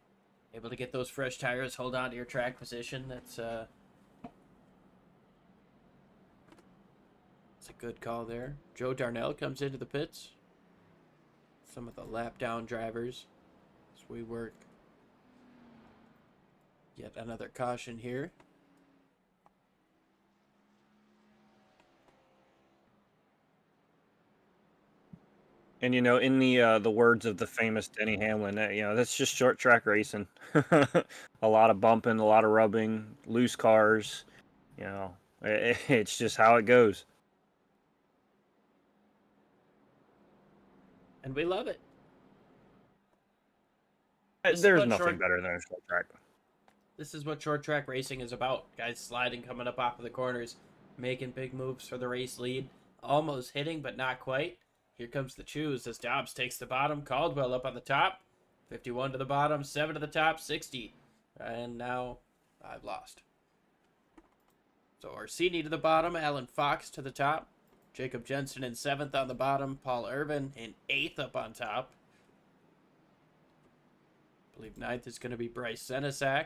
Able to get those fresh tires, hold on to your track position. That's a good call there. Joe Darnell comes into the pits. Some of the lap down drivers as we work. Yet another caution here. And in the words of the famous Denny Hamlin, that's just short track racing. A lot of bumping, a lot of rubbing, loose cars. It's just how it goes. And we love it. There's nothing better than a short track. This is what short track racing is about. Guys sliding, coming up off of the corners, making big moves for the race lead. Almost hitting, but not quite. Here comes the choose as Dobbs takes the bottom. Caldwell up on the top. 51 to the bottom, 7 to the top, 60. And now I've lost. So Orsini to the bottom, Alan Fox to the top. Jacob Jensen in 7th on the bottom. Paul Irvin in 8th up on top. I believe 9th is going to be Bryce Senesac.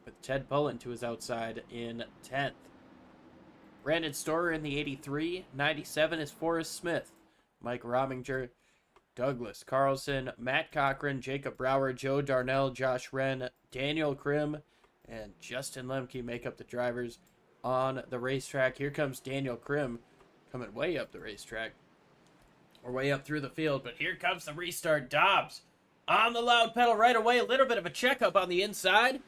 With Ted Pullen to his outside in 10th. Brandon Storer in the 83. 97 is Forrest Smith. Mike Rominger, Douglas Carlson, Matt Cochran, Jacob Brower, Joe Darnell, Josh Wren, Daniel Krim, and Justin Lemke make up the drivers on the racetrack. Here comes Daniel Krim coming way up the racetrack. Or way up through the field. But here comes the restart. Dobbs on the loud pedal right away. A little bit of a checkup on the inside.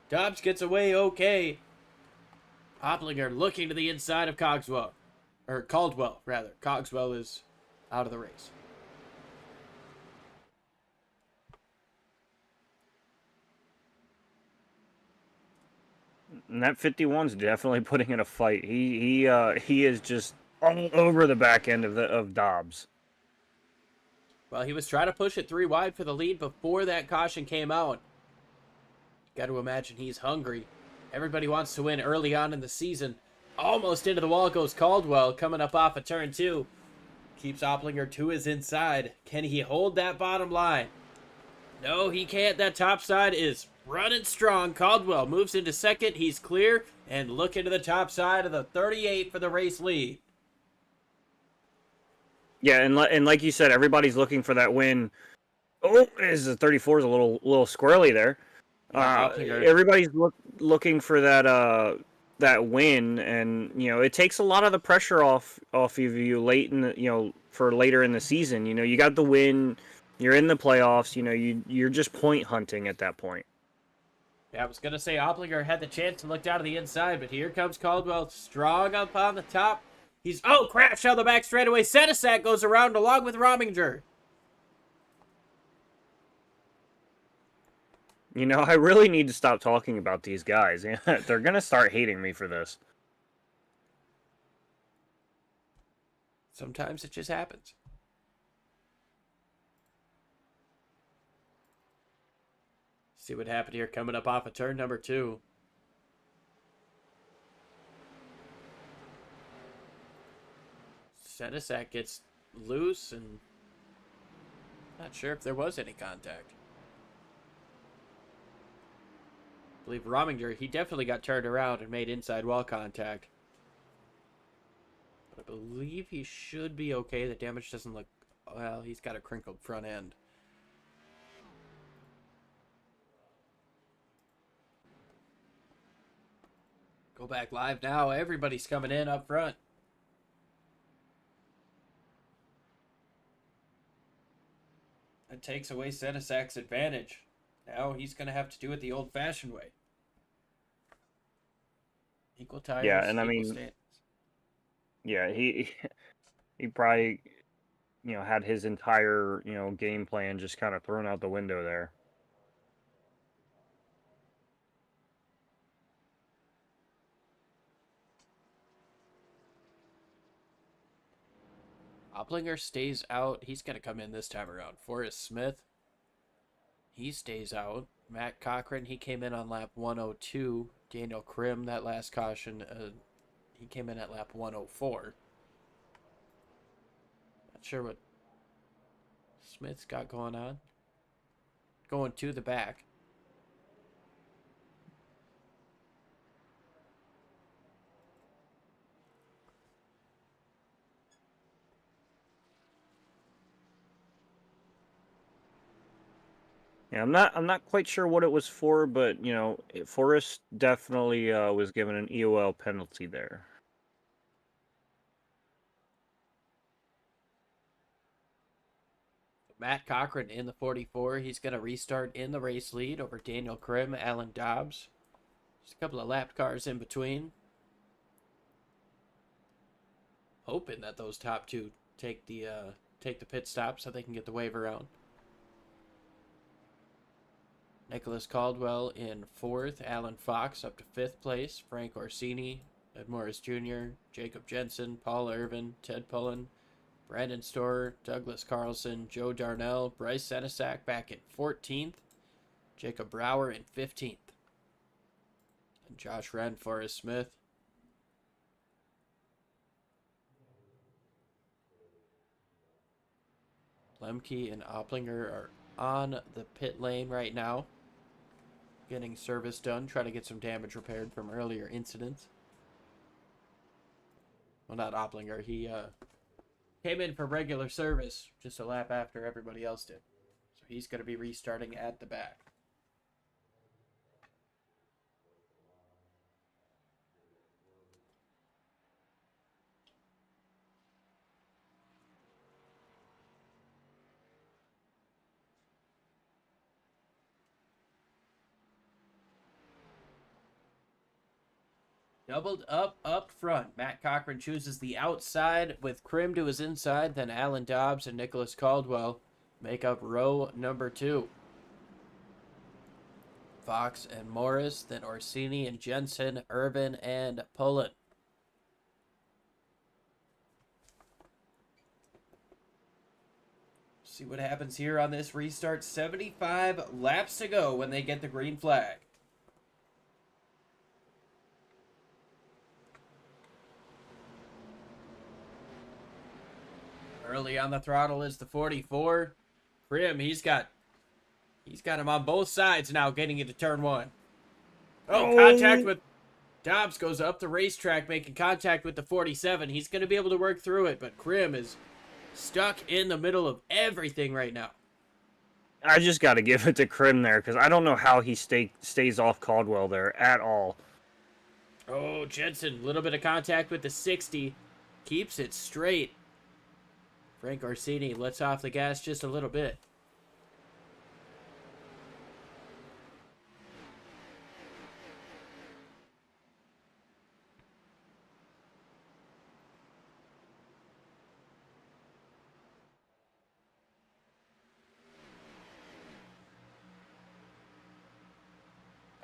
Dobbs gets away okay. Oplinger looking to the inside of Cogswell. Or Caldwell, rather. Cogswell is out of the race. And that 51's definitely putting in a fight. He is just all over the back end of Dobbs. Well, he was trying to push it 3 wide for the lead before that caution came out. Got to imagine he's hungry. Everybody wants to win early on in the season. Almost into the wall goes Caldwell, coming up off of turn 2. Keeps Oplinger to his inside. Can he hold that bottom line? No, he can't. That top side is running strong. Caldwell moves into 2nd. He's clear. And look into the top side of the 38 for the race lead. Yeah, and like you said, everybody's looking for that win. Oh, the 34 is a little squirrely there. Everybody's looking for that win, and it takes a lot of the pressure off of you late in the, for later in the season. You got the win, you're in the playoffs. You're just point hunting at that point. Yeah, I was gonna say Oplinger had the chance to look down to the inside, but here comes Caldwell, strong up on the top. He's crashed down the back straightaway. Senesac goes around along with Rominger. I really need to stop talking about these guys. They're going to start hating me for this. Sometimes it just happens. See what happened here coming up off of turn number 2. Senesac gets loose, and not sure if there was any contact. I believe Rominger, he definitely got turned around and made inside wall contact. But I believe he should be okay. The damage doesn't look... Well, he's got a crinkled front end. Go back live now. Everybody's coming in up front. That takes away Senesac's advantage. Now he's going to have to do it the old-fashioned way. Equal tires. Yeah, and stands. Yeah, he probably had his entire game plan just kind of thrown out the window there. Oplinger stays out. He's going to come in this time around. Forrest Smith, he stays out. Matt Cochran, he came in on lap 102. Daniel Krim, that last caution, he came in at lap 104. Not sure what Smith's got going on. Going to the back. Yeah, I'm not quite sure what it was for, but you know, Forrest definitely was given an EOL penalty there. Matt Cochran in the 44. He's going to restart in the race lead over Daniel Krim, Alan Dobbs. Just a couple of lapped cars in between. Hoping that those top two take the pit stop so they can get the wave around. Nicholas Caldwell in 4th. Alan Fox up to 5th place. Frank Orsini, Ed Morris Jr., Jacob Jensen, Paul Irvin, Ted Pullen, Brandon Storer, Douglas Carlson, Joe Darnell, Bryce Senesac back in 14th. Jacob Brower in 15th. And Josh Wren, Forrest Smith. Lemke and Oplinger are on the pit lane right now, getting service done, trying to get some damage repaired from earlier incidents. Well, not Oplinger. He came in for regular service just a lap after everybody else did. So he's going to be restarting at the back. Doubled up front. Matt Cochran chooses the outside with Krim to his inside. Then Alan Dobbs and Nicholas Caldwell make up row number 2. Fox and Morris, then Orsini and Jensen, Irvin and Pullen. See what happens here on this restart. 75 laps to go when they get the green flag. Early on the throttle is the 44. Krim, he's got him on both sides now, getting into turn 1. Contact with Dobbs goes up the racetrack, making contact with the 47. He's going to be able to work through it, but Krim is stuck in the middle of everything right now. I just got to give it to Krim there, because I don't know how he stays off Caldwell there at all. Oh, Jensen, a little bit of contact with the 60. Keeps it straight. Frank Orsini lets off the gas just a little bit.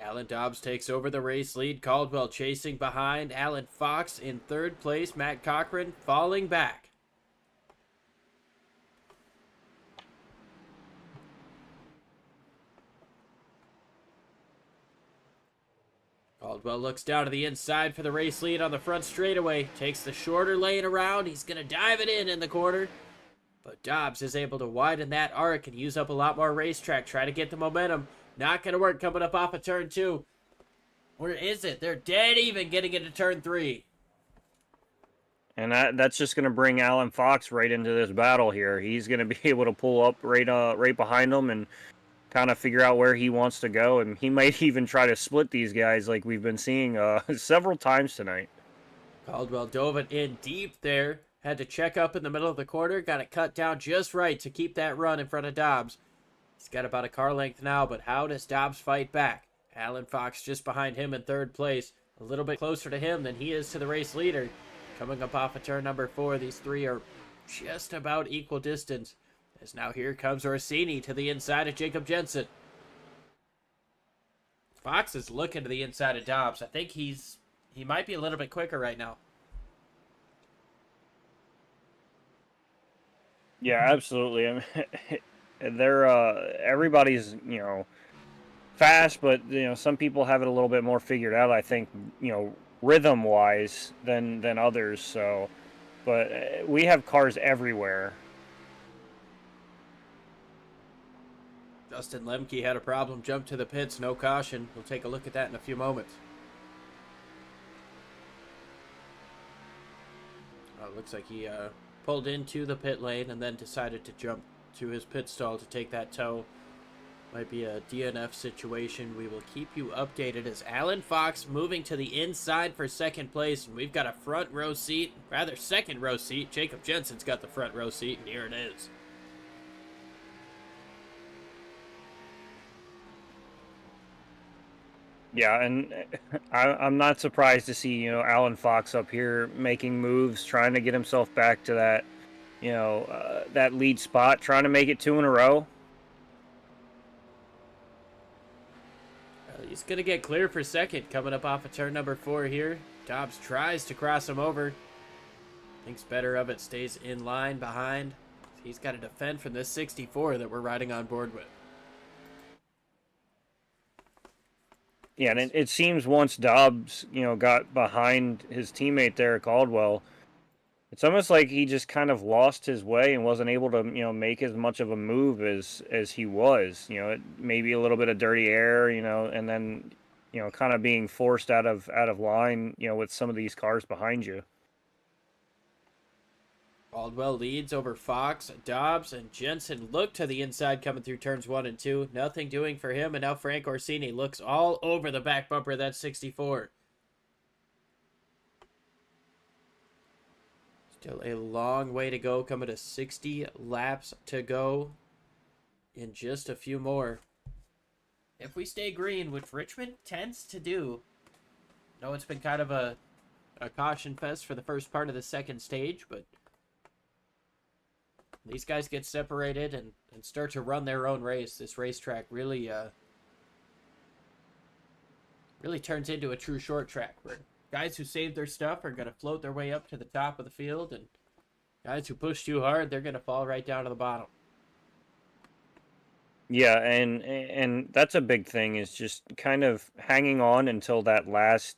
Alan Dobbs takes over the race lead. Caldwell chasing behind. Alan Fox in 3rd place. Matt Cochran falling back. Caldwell looks down to the inside for the race lead on the front straightaway. Takes the shorter lane around. He's going to dive it in the corner. But Dobbs is able to widen that arc and use up a lot more racetrack. Try to get the momentum. Not going to work coming up off of turn 2. Where is it? They're dead even getting into turn 3. And that's just going to bring Alan Fox right into this battle here. He's going to be able to pull up right behind him and kind of figure out where he wants to go, and he might even try to split these guys like we've been seeing several times tonight. Caldwell dove it in deep there. Had to check up in the middle of the corner. Got it cut down just right to keep that run in front of Dobbs. He's got about a car length now, but how does Dobbs fight back? Alan Fox just behind him in 3rd place. A little bit closer to him than he is to the race leader. Coming up off of turn number 4, these three are just about equal distance. As now here comes Orsini to the inside of Jacob Jensen. Fox is looking to the inside of Dobbs. I think he might be a little bit quicker right now. Yeah, absolutely. I mean, they're everybody's fast, but some people have it a little bit more figured out. I think rhythm wise than others. So, but we have cars everywhere. Justin Lemke had a problem, jumped to the pits, no caution. We'll take a look at that in a few moments. Looks like he pulled into the pit lane and then decided to jump to his pit stall to take that tow. Might be a DNF situation. We will keep you updated as Alan Fox moving to the inside for second place. And we've got a front row seat, rather second row seat. Jacob Jensen's got the front row seat, and here it is. Yeah, and I'm not surprised to see Alan Fox up here making moves, trying to get himself back to that that lead spot, trying to make it 2 in a row. He's going to get clear for second coming up off of turn number 4 here. Dobbs tries to cross him over. Thinks better of it, stays in line behind. He's got to defend from this 64 that we're riding on board with. Yeah, and it seems once Dobbs, got behind his teammate there at Caldwell, it's almost like he just kind of lost his way and wasn't able to, make as much of a move as he was. Maybe a little bit of dirty air, and then, kind of being forced out of line, with some of these cars behind you. Caldwell leads over Fox, Dobbs, and Jensen look to the inside coming through turns 1 and 2. Nothing doing for him, and now Frank Orsini looks all over the back bumper of that 64. Still a long way to go, coming to 60 laps to go in just a few more. If we stay green, which Richmond tends to do, I know it's been kind of a caution fest for the first part of the second stage, but these guys get separated and start to run their own race. This racetrack really turns into a true short track where guys who save their stuff are going to float their way up to the top of the field, and guys who push too hard, they're going to fall right down to the bottom. Yeah, and that's a big thing, is just kind of hanging on until that last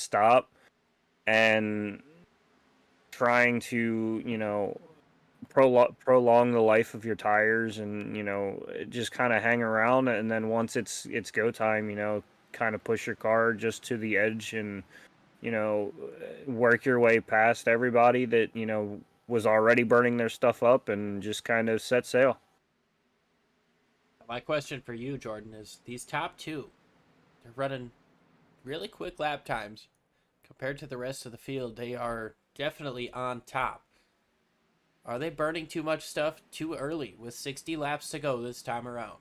stop and trying to, prolong the life of your tires and, just kind of hang around. And then once it's go time, kind of push your car just to the edge and, work your way past everybody that, was already burning their stuff up and just kind of set sail. My question for you, Jordan, is these top two, they're running really quick lap times. Compared to the rest of the field, they are definitely on top. Are they burning too much stuff too early with 60 laps to go this time around?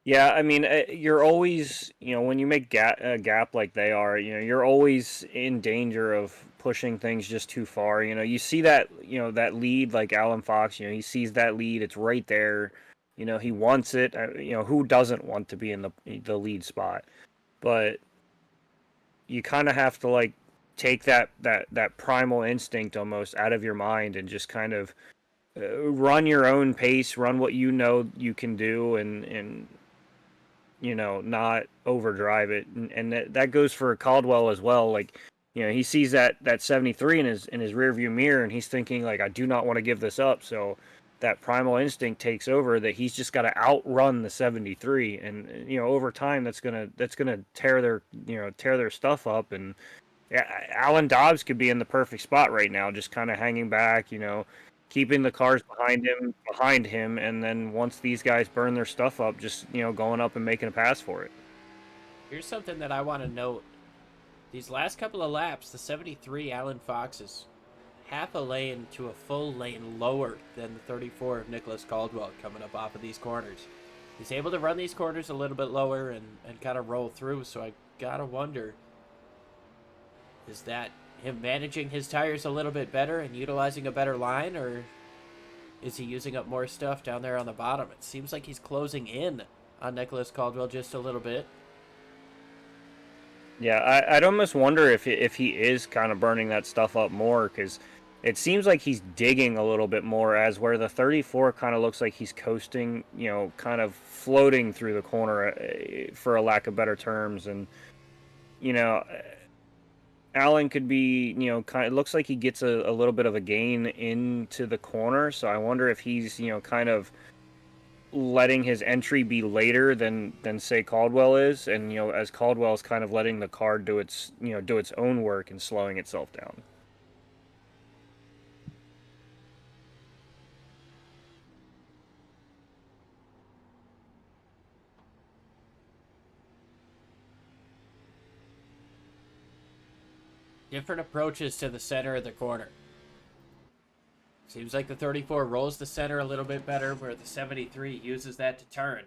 Yeah, I mean, you're always, when you make a gap like they are, you're always in danger of pushing things just too far. You see that, that lead, like Alan Fox, he sees that lead, it's right there. He wants it. Who doesn't want to be in the lead spot? But you kind of have to take that primal instinct almost out of your mind and just kind of run your own pace, run what you can do, and not overdrive it. And that goes for Caldwell as well. He sees that 73 in his rear view mirror, and he's thinking I do not want to give this up. So that primal instinct takes over, that he's just got to outrun the 73, and over time that's gonna tear their stuff up. And yeah, Alan Dobbs could be in the perfect spot right now, just kind of hanging back, keeping the cars behind him, and then once these guys burn their stuff up, just going up and making a pass for it. Here's something that I want to note. These last couple of laps, the 73 Alan Fox is half a lane to a full lane lower than the 34 of Nicholas Caldwell coming up off of these corners. He's able to run these corners a little bit lower and kind of roll through, so I gotta wonder, is that him managing his tires a little bit better and utilizing a better line, or is he using up more stuff down there on the bottom? It seems like he's closing in on Nicholas Caldwell just a little bit. Yeah, I'd almost wonder if he is kind of burning that stuff up more, because it seems like he's digging a little bit more, as where the 34 kind of looks like he's coasting, kind of floating through the corner, for a lack of better terms. And, you know, Allen could be, it looks like he gets a little bit of a gain into the corner. So I wonder if he's, kind of letting his entry be later than say Caldwell is. And, as Caldwell is kind of letting the car do its own work and slowing itself down. Different approaches to the center of the corner. Seems like the 34 rolls the center a little bit better, where the 73 uses that to turn.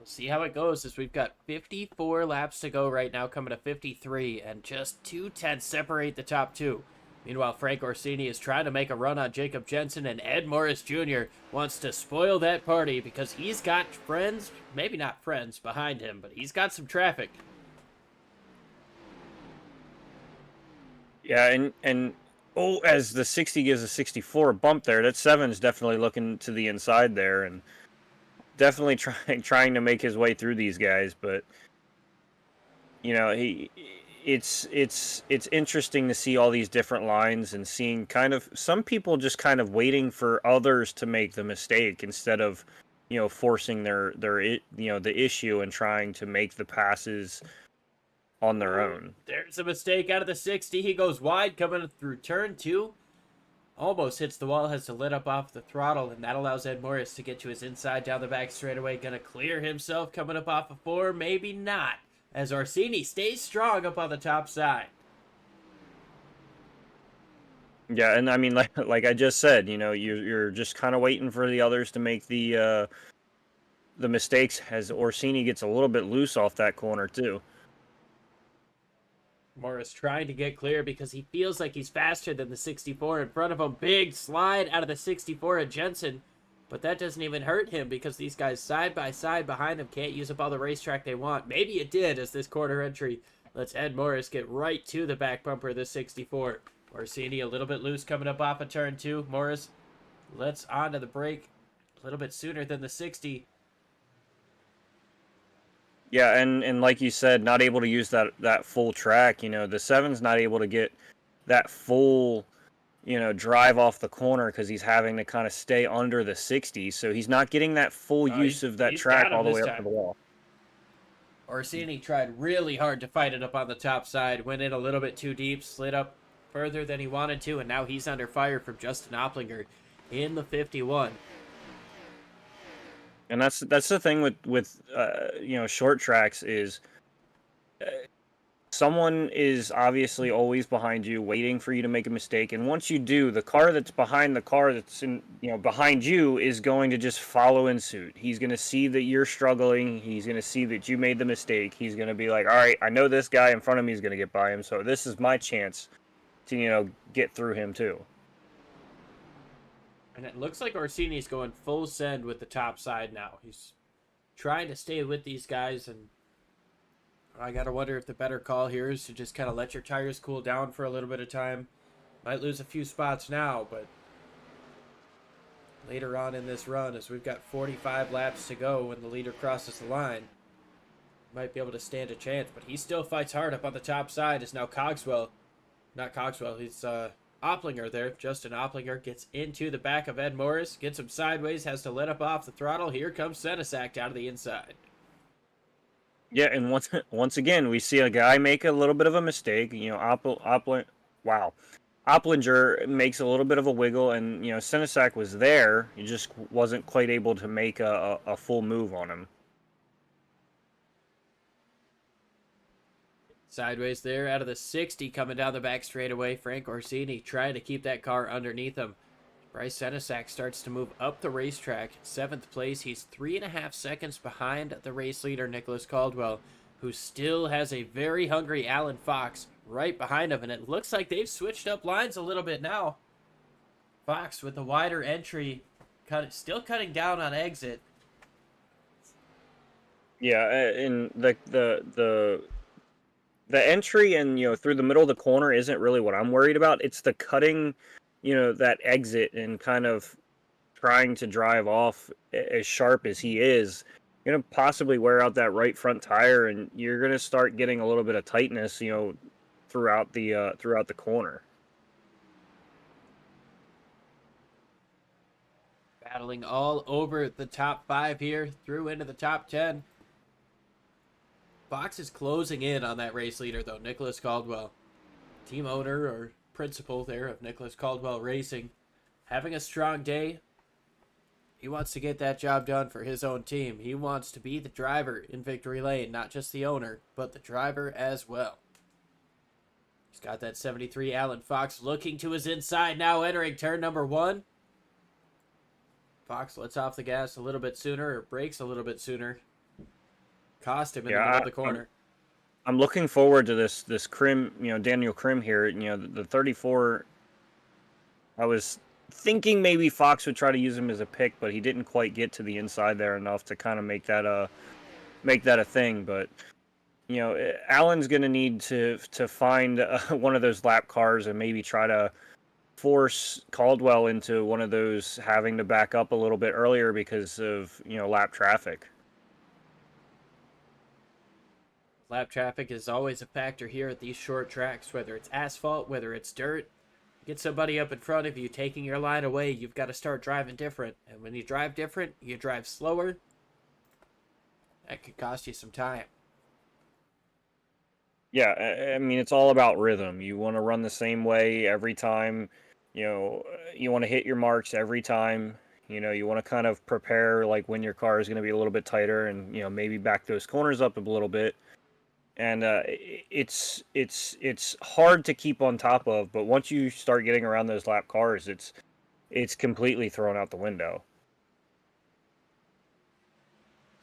We'll see how it goes, as we've got 54 laps to go right now, coming to 53, and just 2/10 separate the top two. Meanwhile, Frank Orsini is trying to make a run on Jacob Jensen, and Ed Morris Jr. wants to spoil that party because he's got friends, maybe not friends, behind him, but he's got some traffic. Yeah, and as the 60 gives a 64 bump there, that 7's definitely looking to the inside there, and definitely trying to make his way through these guys. But it's interesting to see all these different lines and seeing kind of some people just kind of waiting for others to make the mistake instead of forcing their the issue and trying to make the passes on their own. There's a mistake out of the 60. He goes wide coming through turn 2. Almost hits the wall, has to let up off the throttle, and that allows Ed Morris to get to his inside down the back straightaway. Gonna clear himself coming up off of 4, maybe not, as Orsini stays strong up on the top side. Yeah, and I mean, like I just said, you're just kind of waiting for the others to make the mistakes, as Orsini gets a little bit loose off that corner too. Morris trying to get clear because he feels like he's faster than the 64 in front of him. Big slide out of the 64 at Jensen, but that doesn't even hurt him because these guys side by side behind him can't use up all the racetrack they want. Maybe it did, as this corner entry lets Ed Morris get right to the back bumper of the 64. Orsini a little bit loose coming up off of turn 2. Morris lets onto the brake a little bit sooner than the 60. Yeah, and like you said, not able to use that full track. The 7's not able to get that full, drive off the corner because he's having to kind of stay under the 60. So he's not getting that full use of that track all the way up to the wall. Orsini tried really hard to fight it up on the top side, went in a little bit too deep, slid up further than he wanted to, and now he's under fire from Justin Opplinger in the 51. And that's the thing with short tracks is someone is obviously always behind you, waiting for you to make a mistake. And once you do, the car that's behind the car that's behind you is going to just follow in suit. He's going to see that you're struggling. He's going to see that you made the mistake. He's going to be like, all right, I know this guy in front of me is going to get by him, so this is my chance to get through him too. And it looks like Orsini's going full send with the top side now. He's trying to stay with these guys, and I gotta wonder if the better call here is to just kind of let your tires cool down for a little bit of time. Might lose a few spots now, but later on in this run, as we've got 45 laps to go when the leader crosses the line, might be able to stand a chance. But he still fights hard up on the top side. Is now he's Opplinger there. Justin Opplinger gets into the back of Ed Morris, gets him sideways, has to let up off the throttle. Here comes Senesac out of the inside. Yeah, and once again, we see a guy make a little bit of a mistake. Opplinger makes a little bit of a wiggle, and Senesac was there. He just wasn't quite able to make a full move on him. Sideways there out of the 60 coming down the back straightaway. Frank Orsini trying to keep that car underneath him. Bryce Senesac starts to move up the racetrack. 7th place. He's 3.5 seconds behind the race leader, Nicholas Caldwell, who still has a very hungry Alan Fox right behind him. And it looks like they've switched up lines a little bit now. Fox with the wider entry, still cutting down on exit. Yeah, and the the entry and through the middle of the corner isn't really what I'm worried about. It's the cutting, that exit and kind of trying to drive off as sharp as he is. You're gonna possibly wear out that right front tire, and you're gonna start getting a little bit of tightness, throughout the corner. Battling all over the top 5 here, through into the top 10. Fox is closing in on that race leader, though. Nicholas Caldwell, team owner or principal there of Nicholas Caldwell Racing, having a strong day. He wants to get that job done for his own team. He wants to be the driver in victory lane, not just the owner, but the driver as well. He's got that 73 Alan Fox looking to his inside now, entering turn number 1. Fox lets off the gas a little bit sooner, or brakes a little bit sooner. Cost him in the middle of the corner. I'm looking forward to this Krim, Daniel Krim here. The 34. I was thinking maybe Fox would try to use him as a pick, but he didn't quite get to the inside there enough to kind of make that a thing. But Allen's going to need to find one of those lap cars and maybe try to force Caldwell into one of those having to back up a little bit earlier because of lap traffic. Lap traffic is always a factor here at these short tracks, whether it's asphalt, whether it's dirt. Get somebody up in front of you taking your line away, you've got to start driving different. And when you drive different, you drive slower. That could cost you some time. Yeah, I mean, it's all about rhythm. You want to run the same way every time. You want to hit your marks every time. You want to kind of prepare like when your car is going to be a little bit tighter and, maybe back those corners up a little bit. And it's hard to keep on top of, but once you start getting around those lap cars, it's completely thrown out the window.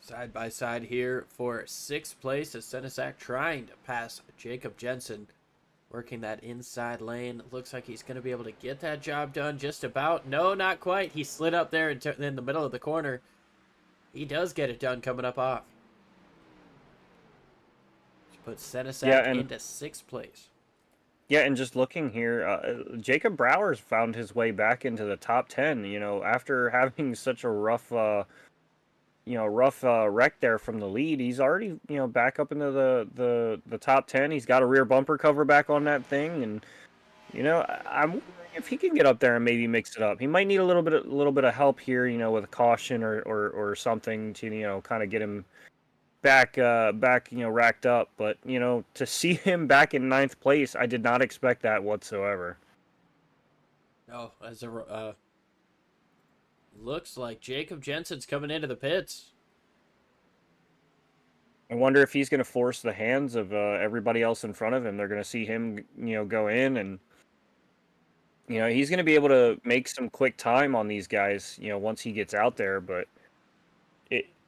Side by side here for 6th place is Senesac trying to pass Jacob Jensen, working that inside lane. Looks like he's going to be able to get that job done just about. No, not quite. He slid up there in the middle of the corner. He does get it done coming up off. Put Senesac into 6th place. Yeah, and just looking here, Jacob Brower's found his way back into the top 10. After having such a rough wreck there from the lead, he's already back up into the top 10. He's got a rear bumper cover back on that thing, and I'm wondering if he can get up there and maybe mix it up. He might need a little bit of help here, with a caution or something to kind of get him back racked up. But to see him back in 9th place, I did not expect that whatsoever. No, looks like Jacob Jensen's coming into the pits. I wonder if he's going to force the hands of everybody else in front of him. They're going to see him go in, and he's going to be able to make some quick time on these guys once he gets out there. But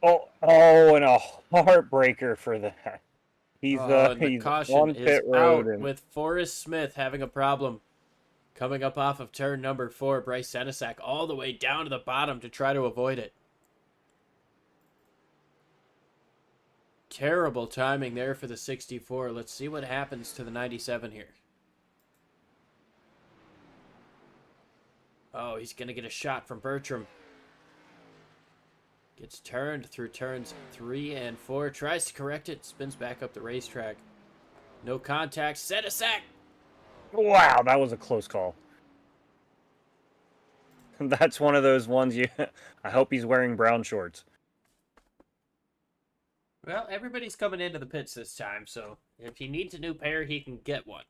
and a heartbreaker for that. He's on pit road out with Forrest Smith having a problem coming up off of turn number 4. Bryce Senesac all the way down to the bottom to try to avoid it. Terrible timing there for the 64. Let's see what happens to the 97 here. Oh, he's going to get a shot from Bertram. Gets turned through turns 3 and 4. Tries to correct it. Spins back up the racetrack. No contact. Senesac. Wow, that was a close call. That's one of those ones I hope he's wearing brown shorts. Well, everybody's coming into the pits this time, so if he needs a new pair, he can get one.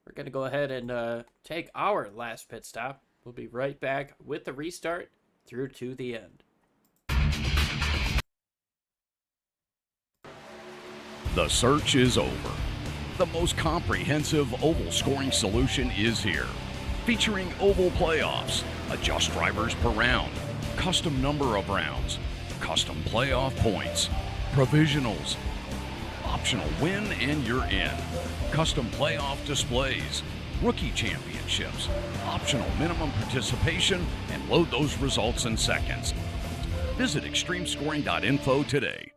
We're going to go ahead and take our last pit stop. We'll be right back with the restart through to the end. The search is over. The most comprehensive oval scoring solution is here. Featuring oval playoffs, adjust drivers per round, custom number of rounds, custom playoff points, provisionals, optional win and you're in, custom playoff displays, rookie championships, optional minimum participation, and load those results in seconds. Visit extremescoring.info today.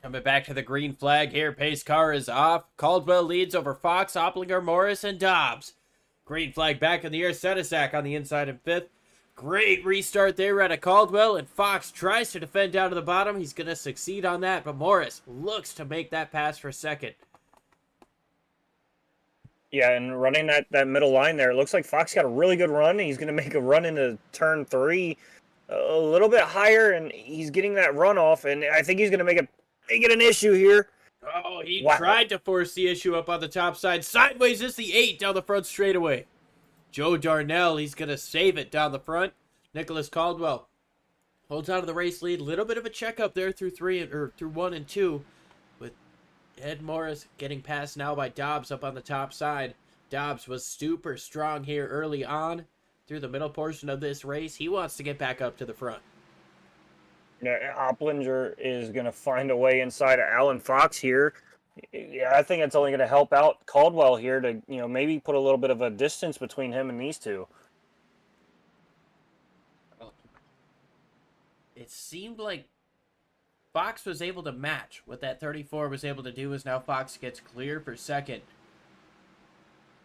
Coming back to the green flag here. Pace car is off. Caldwell leads over Fox, Opplinger, Morris, and Dobbs. Green flag back in the air. Senesac on the inside in 5th. Great restart there out of Caldwell, and Fox tries to defend down to the bottom. He's going to succeed on that, but Morris looks to make that pass for 2nd. Yeah, and running that middle line there, it looks like Fox got a really good run. He's going to make a run into turn 3 a little bit higher, and he's getting that run off, and I think he's going to make it an issue here. Oh, he tried to force the issue up on the top side. Sideways is the 8 down the front straightaway. Joe Darnell, he's going to save it down the front. Nicholas Caldwell holds on to the race lead. Little bit of a checkup there through 1 and 2, with Ed Morris getting passed now by Dobbs up on the top side. Dobbs was super strong here early on through the middle portion of this race. He wants to get back up to the front. Yeah, Opplinger is going to find a way inside of Alan Fox here. Yeah, I think it's only going to help out Caldwell here to, maybe put a little bit of a distance between him and these two. It seemed like Fox was able to match what that 34 was able to do, as now Fox gets clear for 2nd.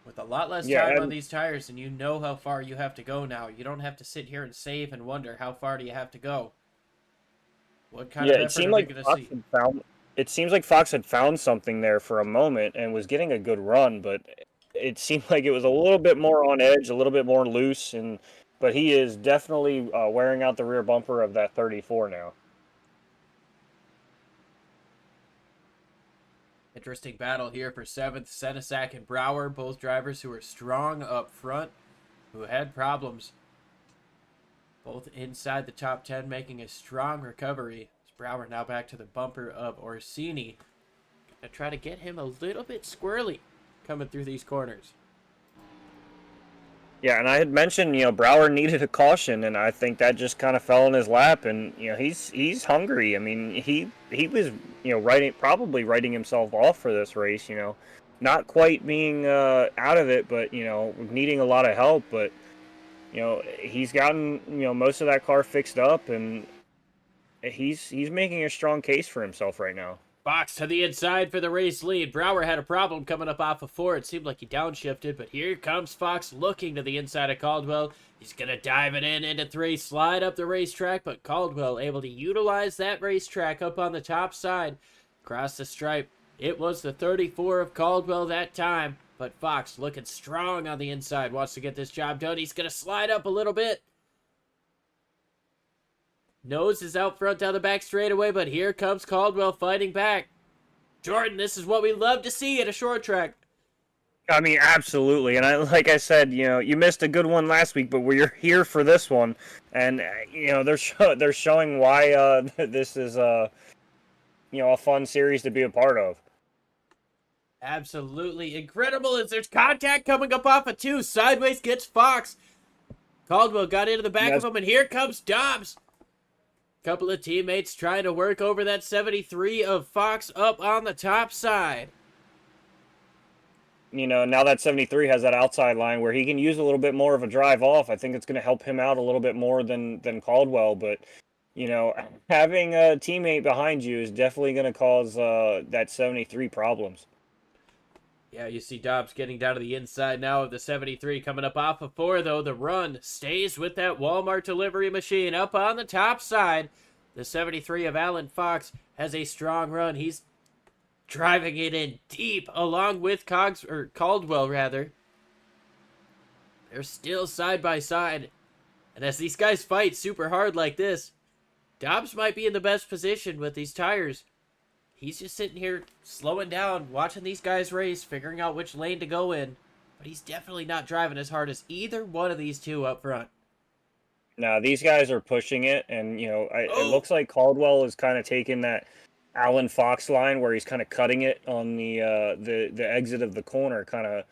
With a lot less time on these tires, and you know how far you have to go now. You don't have to sit here and save and wonder how far do you have to go. What kind of effort are we going to see? It seems like Fox had found something there for a moment and was getting a good run, but it seemed like it was a little bit more on edge, a little bit more loose, but he is definitely wearing out the rear bumper of that 34 now. Interesting battle here for 7th. Senesac and Brower, both drivers who are strong up front, who had problems. Both inside the top 10, making a strong recovery. Brower now back to the bumper of Orsini. Gonna try to get him a little bit squirrely coming through these corners. Yeah, and I had mentioned, Brower needed a caution, and I think that just kind of fell in his lap. And he's hungry. I mean, he was probably writing himself off for this race. Not quite being out of it, but needing a lot of help. But he's gotten most of that car fixed up, and he's making a strong case for himself right now. Fox to the inside for the race lead. Brower had a problem coming up off of 4. It seemed like he downshifted, but here comes Fox looking to the inside of Caldwell. He's going to dive it into 3, slide up the racetrack, but Caldwell able to utilize that racetrack up on the top side. Across the stripe, it was the 34 of Caldwell that time, but Fox looking strong on the inside, wants to get this job done. He's going to slide up a little bit. Nose is out front down the back straightaway, but here comes Caldwell fighting back. Jordan, this is what we love to see at a short track. I mean, absolutely. And like I said, you missed a good one last week, but we're here for this one. And, they're showing why this is, a fun series to be a part of. Absolutely incredible as there's contact coming up off of 2. Sideways gets Fox. Caldwell got into the back of him, and here comes Dobbs. Couple of teammates trying to work over that 73 of Fox up on the top side. Now that 73 has that outside line where he can use a little bit more of a drive off. I think it's going to help him out a little bit more than Caldwell. But, having a teammate behind you is definitely going to cause that 73 problems. Yeah, you see Dobbs getting down to the inside now of the 73, coming up off of 4, though. The run stays with that Walmart delivery machine up on the top side. The 73 of Alan Fox has a strong run. He's driving it in deep along with Caldwell, rather. They're still side by side. And as these guys fight super hard like this, Dobbs might be in the best position with these tires. He's just sitting here slowing down, watching these guys race, figuring out which lane to go in. But he's definitely not driving as hard as either one of these two up front. No, these guys are pushing it, and, it looks like Caldwell is kind of taking that Alan Fox line where he's kind of cutting it on the exit of the corner, kind of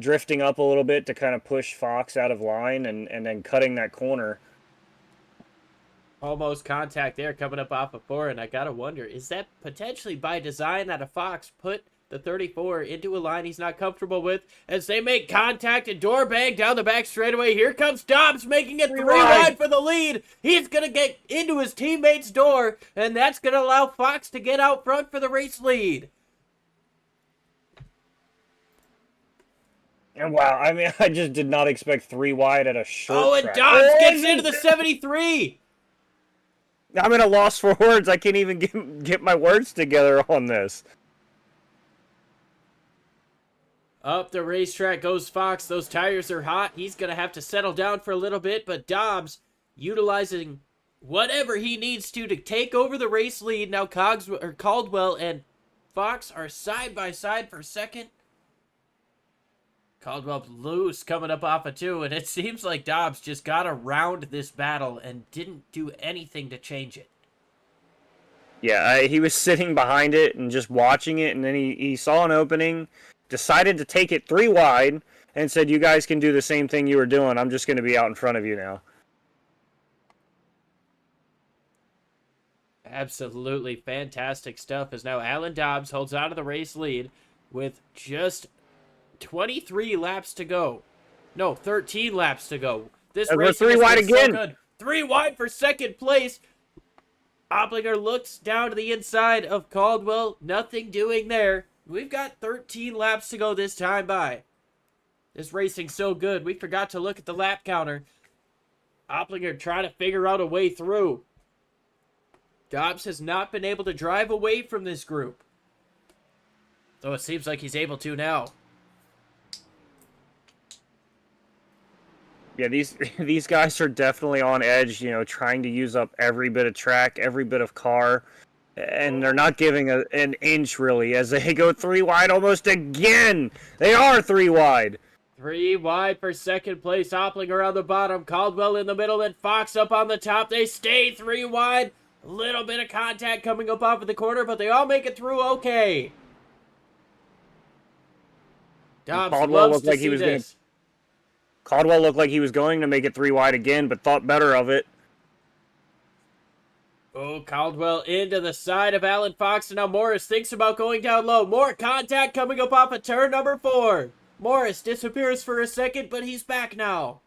drifting up a little bit to kind of push Fox out of line and then cutting that corner. Almost contact there coming up off of 4, and I gotta wonder, is that potentially by design that a Fox put the 34 into a line he's not comfortable with as they make contact and door bang down the back straightaway. Here comes Dobbs making it 3 wide for the lead. He's going to get into his teammate's door, and that's going to allow Fox to get out front for the race lead. And wow, I mean, I just did not expect 3 wide at a short Oh, and track. Dobbs gets into the 73. I'm at a loss for words. I can't even get my words together on this. Up the racetrack goes Fox. Those tires are hot. He's going to have to settle down for a little bit, but Dobbs utilizing whatever he needs to take over the race lead. Now Caldwell and Fox are side by side for second. Caldwell loose coming up off of 2, and it seems like Dobbs just got around this battle and didn't do anything to change it. Yeah, he was sitting behind it and just watching it, and then he saw an opening, decided to take it 3 wide, and said, you guys can do the same thing you were doing. I'm just going to be out in front of you now. Absolutely fantastic stuff as now Alan Dobbs holds on to the race lead with just 23 laps to go. No, 13 laps to go. This race is 3 wide again. So good. 3 wide for second place. Oplinger looks down to the inside of Caldwell. Nothing doing there. We've got 13 laps to go this time by. This racing's so good. We forgot to look at the lap counter. Oplinger trying to figure out a way through. Dobbs has not been able to drive away from this group, though it seems like he's able to now. Yeah, these guys are definitely on edge, you know, trying to use up every bit of track, every bit of car, and they're not giving an inch, really, as they go 3 wide almost again. They are 3 wide. 3 wide for second place. Oplinger on the bottom, Caldwell in the middle, and Fox up on the top. They stay 3 wide. A little bit of contact coming up off of the corner, but they all make it through okay. Dobbs Caldwell loves looked to like see he was this. Caldwell looked like he was going to make it 3 wide again, but thought better of it. Oh, Caldwell into the side of Alan Fox, and now Morris thinks about going down low. More contact coming up off of turn number 4. Morris disappears for a second, but he's back now.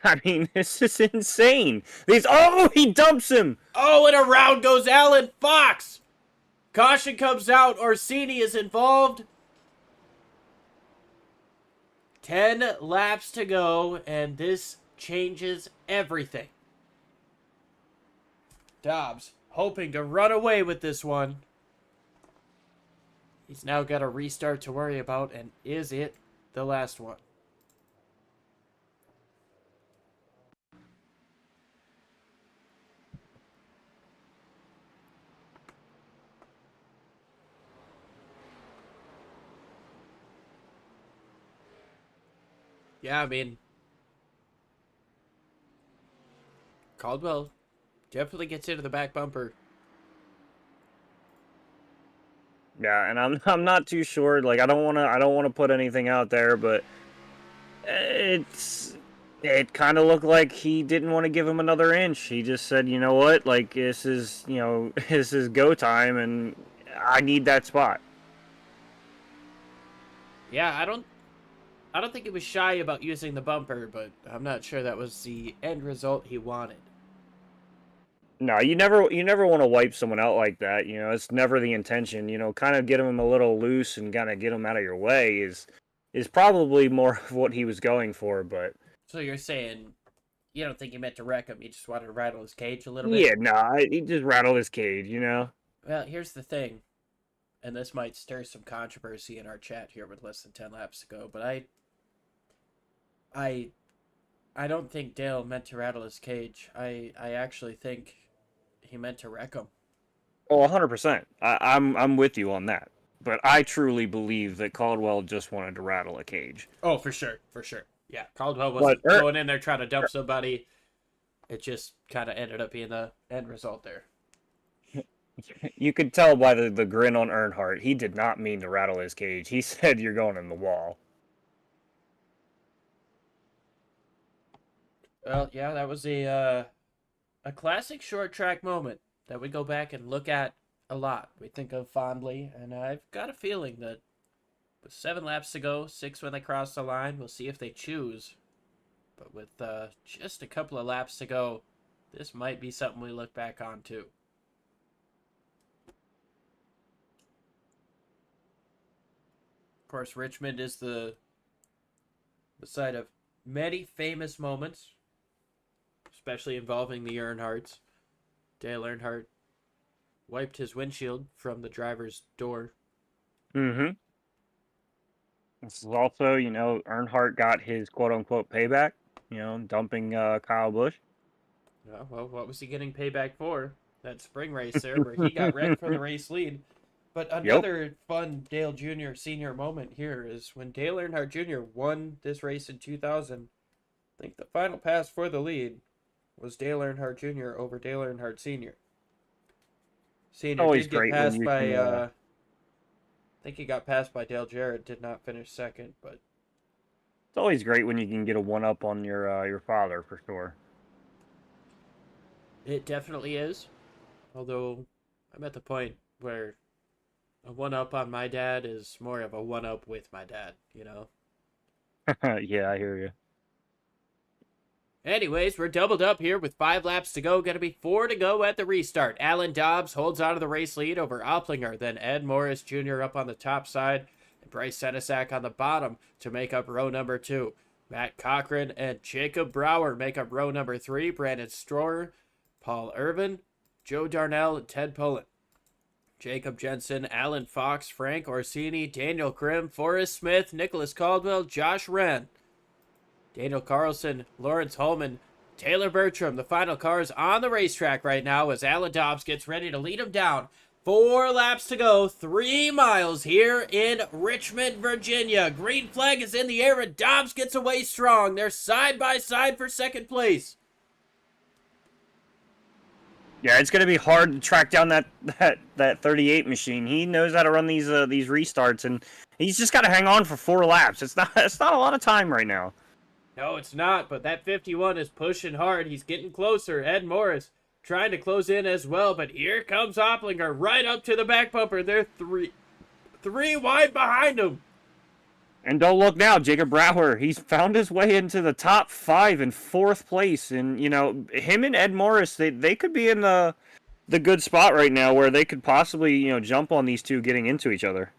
I mean, this is insane. Oh, he dumps him. Oh, and around goes Alan Fox. Caution comes out. Orsini is involved. 10 laps to go, and this changes everything. Dobbs hoping to run away with this one. He's now got a restart to worry about, and is it the last one? Yeah, I mean, Caldwell definitely gets into the back bumper. Yeah, and I'm not too sure. Like, I don't want to put anything out there, but it kind of looked like he didn't want to give him another inch. He just said, you know what, like, this is go time, and I need that spot. Yeah, I don't think he was shy about using the bumper, but I'm not sure that was the end result he wanted. No, you never want to wipe someone out like that. You know, it's never the intention. You know, kind of get him a little loose and kind of get him out of your way is probably more of what he was going for. But so you're saying you don't think he meant to wreck him? You just wanted to rattle his cage a little bit? Yeah, no, he just rattled his cage. You know. Well, here's the thing, and this might stir some controversy in our chat here with less than 10 laps to go, but I don't think Dale meant to rattle his cage. I actually think he meant to wreck him. Oh, 100%. I'm with you on that. But I truly believe that Caldwell just wanted to rattle a cage. Oh, for sure. Yeah, Caldwell wasn't going in there trying to dump somebody. It just kind of ended up being the end result there. You could tell by the grin on Earnhardt. He did not mean to rattle his cage. He said, you're going in the wall. Well, yeah, that was a classic short track moment that we go back and look at a lot. We think of fondly, and I've got a feeling that with 7 laps to go, 6 when they cross the line, we'll see if they choose. But with just a couple of laps to go, this might be something we look back on too. Of course, Richmond is the site of many famous moments, especially involving the Earnhardts. Dale Earnhardt wiped his windshield from the driver's door. Mm-hmm. This is also, Earnhardt got his quote-unquote payback, dumping Kyle Busch. Well, what was he getting payback for? That spring race there where he got wrecked from the race lead. But another fun Dale Jr. senior moment here is when Dale Earnhardt Jr. won this race in 2000. I think the final pass for the lead was Dale Earnhardt Jr. over Dale Earnhardt Sr. Senior Always did get great when passed you by, can, I think he got passed by Dale Jarrett, did not finish second, but It's always great when you can get a one-up on your father, for sure. it definitely is. Although I'm at the point where a one-up on my dad is more of a one-up with my dad, you know? Yeah, I hear you. Anyways, we're doubled up here with 5 laps to go. Going to be 4 to go at the restart. Alan Dobbs holds on to the race lead over Opplinger. Then Ed Morris Jr. up on the top side. And Bryce Senesac on the bottom to make up row number 2. Matt Cochran and Jacob Brower make up row number 3. Brandon Stroher, Paul Irvin, Joe Darnell, and Ted Pullen. Jacob Jensen, Alan Fox, Frank Orsini, Daniel Grimm, Forrest Smith, Nicholas Caldwell, Josh Wren, Daniel Carlson, Lawrence Holman, Taylor Bertram. The final cars on the racetrack right now as Alan Dobbs gets ready to lead him down. 4 laps to go, 3 miles here in Richmond, Virginia. Green flag is in the air and Dobbs gets away strong. They're side by side for second place. Yeah, it's gonna be hard to track down that 38 machine. He knows how to run these restarts, and he's just got to hang on for 4 laps. It's not a lot of time right now. No, it's not, but that 51 is pushing hard. He's getting closer. Ed Morris trying to close in as well, but here comes Opplinger right up to the back bumper. They're three wide behind him. And don't look now, Jacob Brower. He's found his way into the top 5 in 4th place, and him and Ed Morris, they could be in the good spot right now where they could possibly jump on these two getting into each other.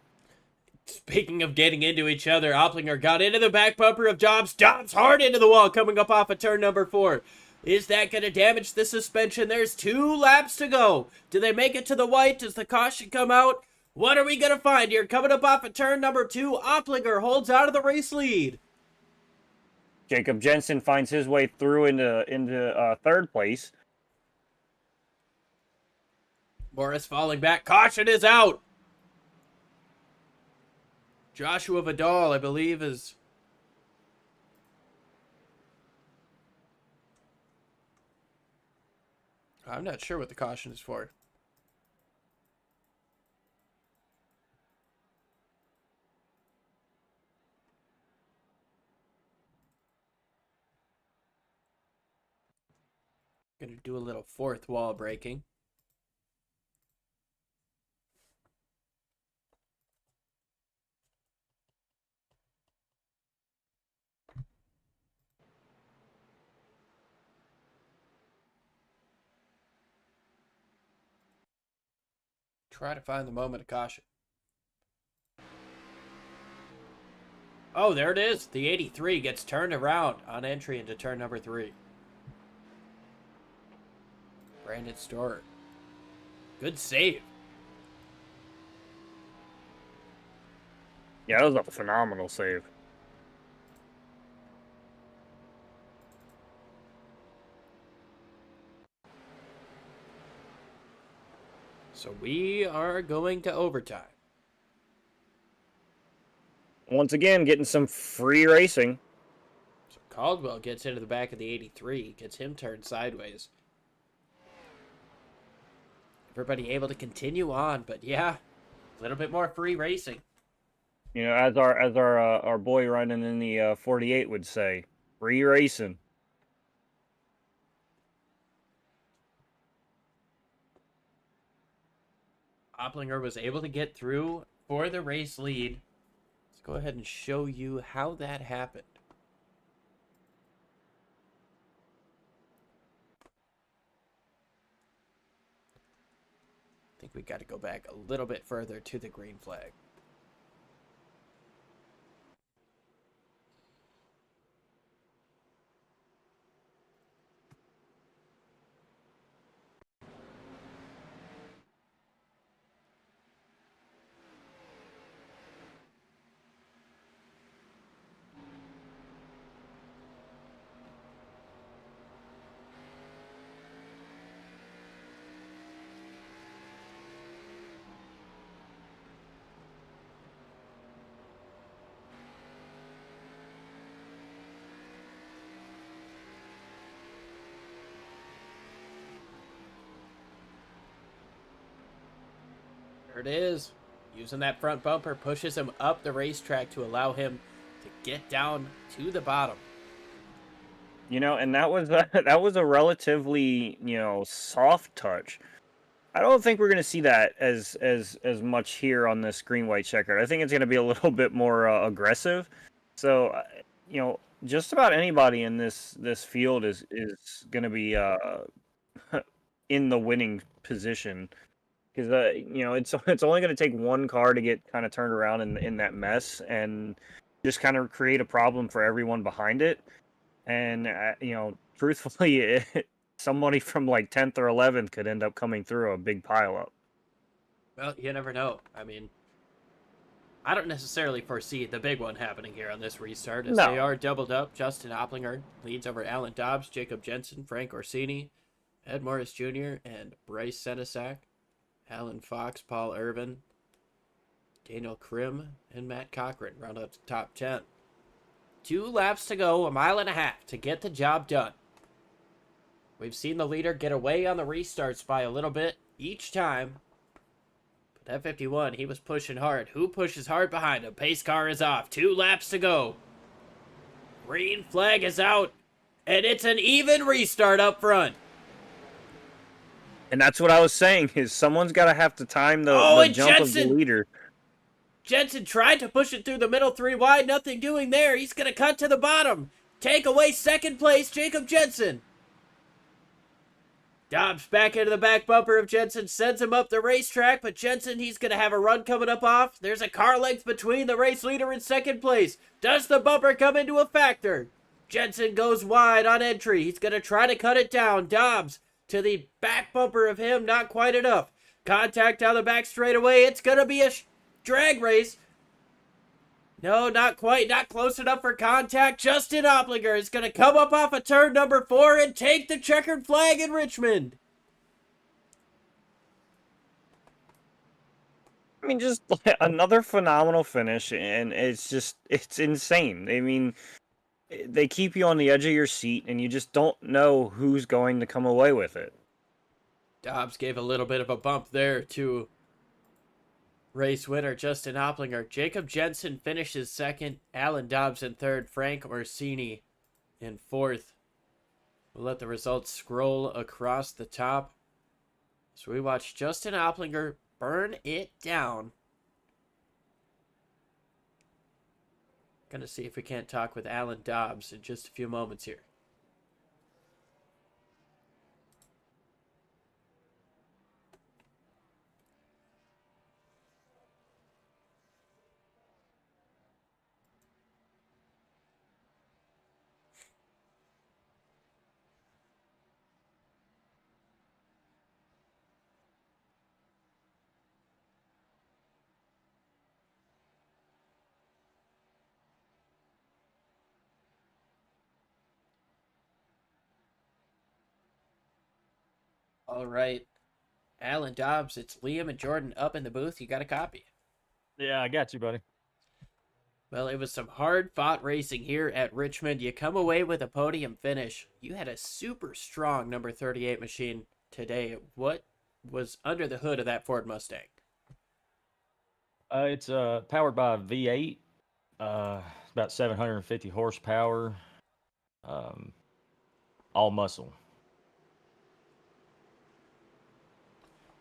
Speaking of getting into each other, Opplinger got into the back bumper of Dobbs. Dobbs hard into the wall coming up off of turn number 4. Is that going to damage the suspension? There's 2 laps to go. Do they make it to the white? Does the caution come out? What are we going to find here? Coming up off of turn number 2, Opplinger holds out of the race lead. Jacob Jensen finds his way through into 3rd place. Morris falling back. Caution is out. Joshua Vidal, I believe, is... I'm not sure what the caution is for. Gonna do a little 4th wall breaking. Try to find the moment of caution. Oh, there it is. The 83 gets turned around on entry into turn number 3. Brandon Storer. Good save. Yeah, that was a phenomenal save. So we are going to overtime. Once again, getting some free racing. So Caldwell gets into the back of the 83, gets him turned sideways. Everybody able to continue on, but yeah, a little bit more free racing. As our boy running in the 48 would say, free racing. Opplinger was able to get through for the race lead. Let's go ahead and show you how that happened. I think we got to go back a little bit further to the green flag. There it is. Using that front bumper pushes him up the racetrack to allow him to get down to the bottom. You know, and that was that was a relatively, soft touch. I don't think we're going to see that as much here on this green white checkered. I think it's going to be a little bit more aggressive. So, just about anybody in this field is going to be in the winning position, because it's only going to take one car to get kind of turned around in that mess and just kind of create a problem for everyone behind it. And truthfully, somebody from like 10th or 11th could end up coming through a big pileup. Well, you never know. I mean, I don't necessarily foresee the big one happening here on this restart, as they are doubled up. Justin Opplinger leads over Alan Dobbs, Jacob Jensen, Frank Orsini, Ed Morris Jr., and Bryce Senesac, Alan Fox, Paul Irvin, Daniel Krim, and Matt Cochran round out the top 10. 2 laps to go, 1.5 miles to get the job done. We've seen the leader get away on the restarts by a little bit each time. But that 51, he was pushing hard. Who pushes hard behind him? Pace car is off. 2 laps to go. Green flag is out. And it's an even restart up front. And that's what I was saying, is someone's got to have to time the jump of the leader. Jensen tried to push it through the middle 3 wide. Nothing doing there. He's going to cut to the bottom. Take away second place, Jacob Jensen. Dobbs back into the back bumper of Jensen, sends him up the racetrack, but Jensen, he's going to have a run coming up off. There's a car length between the race leader and second place. Does the bumper come into a factor? Jensen goes wide on entry. He's going to try to cut it down. Dobbs to the back bumper of him, not quite enough. Contact down the back straightaway. It's going to be a drag race. No, not quite. Not close enough for contact. Justin Opplinger is going to come up off of turn number 4 and take the checkered flag in Richmond. I mean, just another phenomenal finish, and it's insane. I mean, they keep you on the edge of your seat, and you just don't know who's going to come away with it. Dobbs gave a little bit of a bump there to race winner Justin Opplinger. Jacob Jensen finishes second. Alan Dobbs in third. Frank Orsini in fourth. We'll let the results scroll across the top. So we watch Justin Opplinger burn it down. Gonna see if we can't talk with Alan Dobbs in just a few moments here. All right. Alan Dobbs, it's Liam and Jordan up in the booth. You got a copy? Yeah, I got you, buddy. Well, it was some hard-fought racing here at Richmond. You come away with a podium finish. You had a super strong number 38 machine today. What was under the hood of that Ford Mustang? It's powered by a V8, about 750 horsepower, all muscle.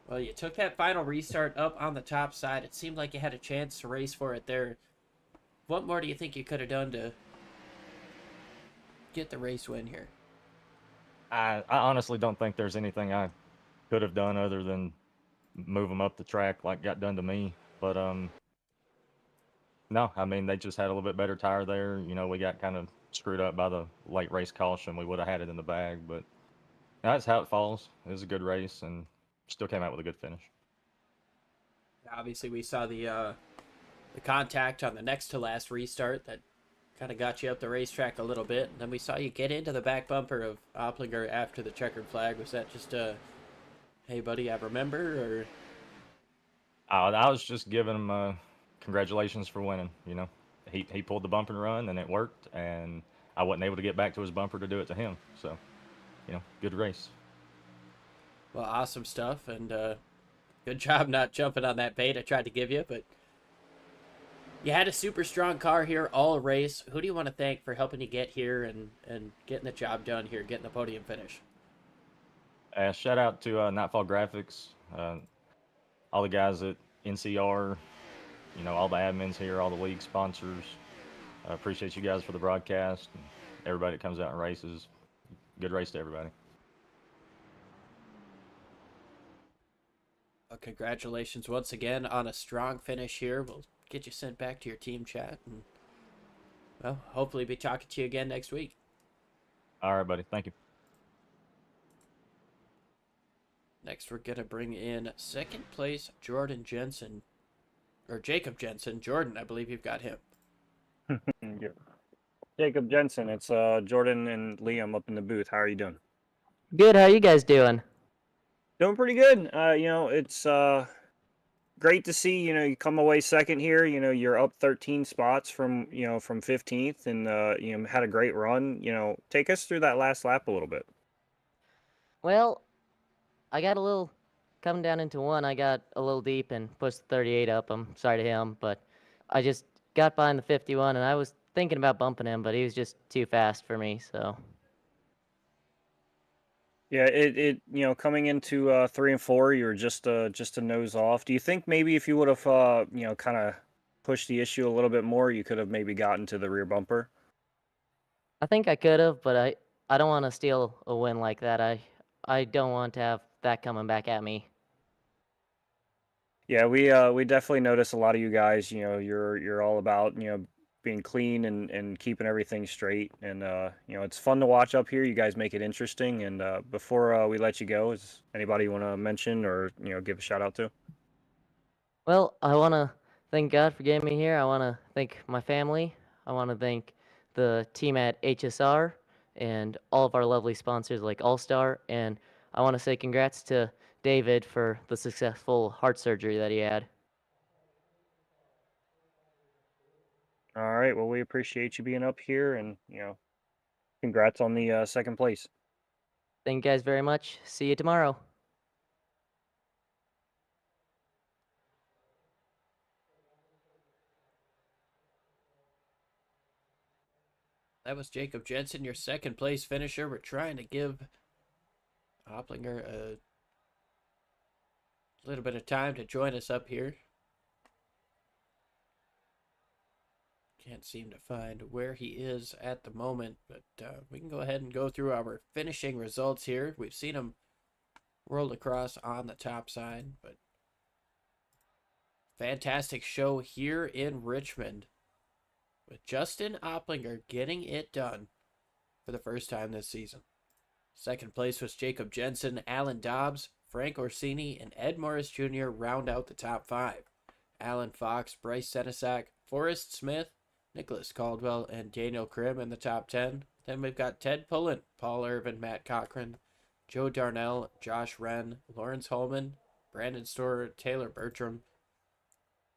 Well, you took that final restart up on the top side. It seemed like you had a chance to race for it there. What more do you think you could have done to get the race win here? I honestly don't think there's anything I could have done other than move them up the track like got done to me. But no, I mean they just had a little bit better tire there. You know, we got kind of screwed up by the late race caution. We would have had it in the bag, but that's how it falls. It was a good race and still came out with a good finish. Obviously, we saw the contact on the next to last restart that kind of got you up the racetrack a little bit. And then we saw you get into the back bumper of Opplinger after the checkered flag. Was that just a, hey, buddy, I remember, or? I was just giving him congratulations for winning. You know, he pulled the bumper and run, and it worked, and I wasn't able to get back to his bumper to do it to him. So, you know, good race. Well, awesome stuff, and good job not jumping on that bait I tried to give you, but you had a super strong car here all race. Who do you want to thank for helping you get here and getting the job done here, getting the podium finish? Shout out to Nightfall Graphics, all the guys at NCR, you know, all the admins here, all the league sponsors. I appreciate you guys for the broadcast, and everybody that comes out and races. Good race to everybody. Well, congratulations once again on a strong finish here. We'll get you sent back to your team chat, and well, hopefully be talking to you again next week. All right, buddy. Thank you. Next, we're gonna bring in second place Jordan Jensen, or Jacob Jensen. Jordan, I believe you've got him. Yeah. Jacob Jensen, it's Jordan and Liam up in the booth. How are you doing? Good. How you guys doing? Doing pretty good. You know, it's great to see, you know, you come away second here. You know, you're up 13 spots from 15th, and you know, had a great run. You know, take us through that last lap a little bit. Well, I got a little coming down into one. I got a little deep and pushed the 38 up. I'm sorry to him, but I just got behind the 51, and I was thinking about bumping him, but he was just too fast for me. So Yeah, it you know, coming into 3 and 4, you were just a nose off. Do you think maybe if you would have you know, kind of pushed the issue a little bit more, you could have maybe gotten to the rear bumper? I think I could have, but I don't want to steal a win like that. I don't want to have that coming back at me. Yeah, we definitely notice a lot of you guys, you know, you're all about, you know, being clean and keeping everything straight, and you know, it's fun to watch up here. You guys make it interesting. And before we let you go, is anybody you want to mention or, you know, give a shout out to? Well, I want to thank God for getting me here. I want to thank my family. I want to thank the team at HSR and all of our lovely sponsors like All Star. And I want to say congrats to David for the successful heart surgery that he had. All right, well, we appreciate you being up here, and you know, congrats on the second place. Thank you guys very much. See you tomorrow. That was Jacob Jensen, your second place finisher. We're trying to give Opplinger a little bit of time to join us up here. Can't seem to find where he is at the moment, but we can go ahead and go through our finishing results here. We've seen him roll across on the top side, but fantastic show here in Richmond with Justin Opplinger getting it done for the first time this season. Second place was Jacob Jensen, Alan Dobbs, Frank Orsini, and Ed Morris Jr. round out the top 5. Alan Fox, Bryce Senesac, Forrest Smith, Nicholas Caldwell, and Daniel Krim in the top 10. Then we've got Ted Pullen, Paul Irvin, Matt Cochran, Joe Darnell, Josh Wren, Lawrence Holman, Brandon Storer, Taylor Bertram,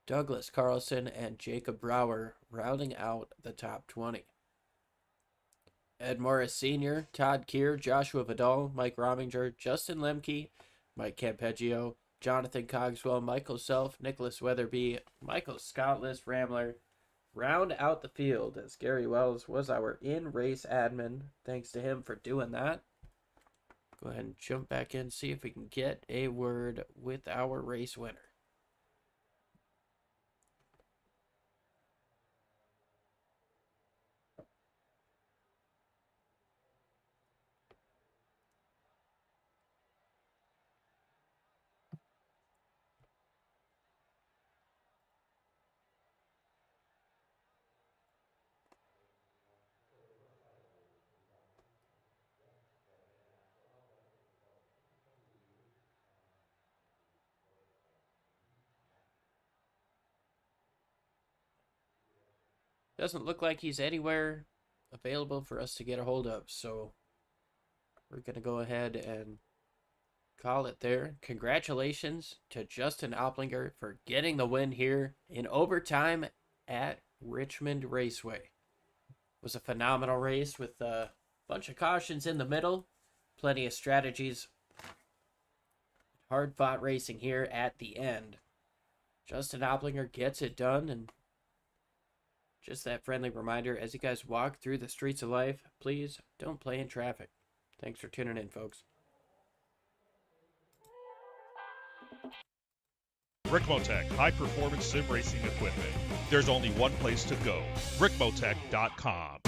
Douglas Carlson, and Jacob Brower rounding out the top 20. Ed Morris Sr., Todd Keir, Joshua Vidal, Mike Rominger, Justin Lemke, Mike Campeggio, Jonathan Cogswell, Michael Self, Nicholas Weatherby, Michael Scottless, Ramler, round out the field as Gary Wells was our in-race admin. Thanks to him for doing that. Go ahead and jump back in, see if we can get a word with our race winner. Doesn't look like he's anywhere available for us to get a hold of, so we're going to go ahead and call it there. Congratulations to Justin Oplinger for getting the win here in overtime at Richmond Raceway. It was a phenomenal race with a bunch of cautions in the middle, plenty of strategies, hard-fought racing here at the end. Justin Oplinger gets it done, and just that friendly reminder, as you guys walk through the streets of life, please don't play in traffic. Thanks for tuning in, folks. Rickmotech, high-performance sim racing equipment. There's only one place to go, rickmotech.com.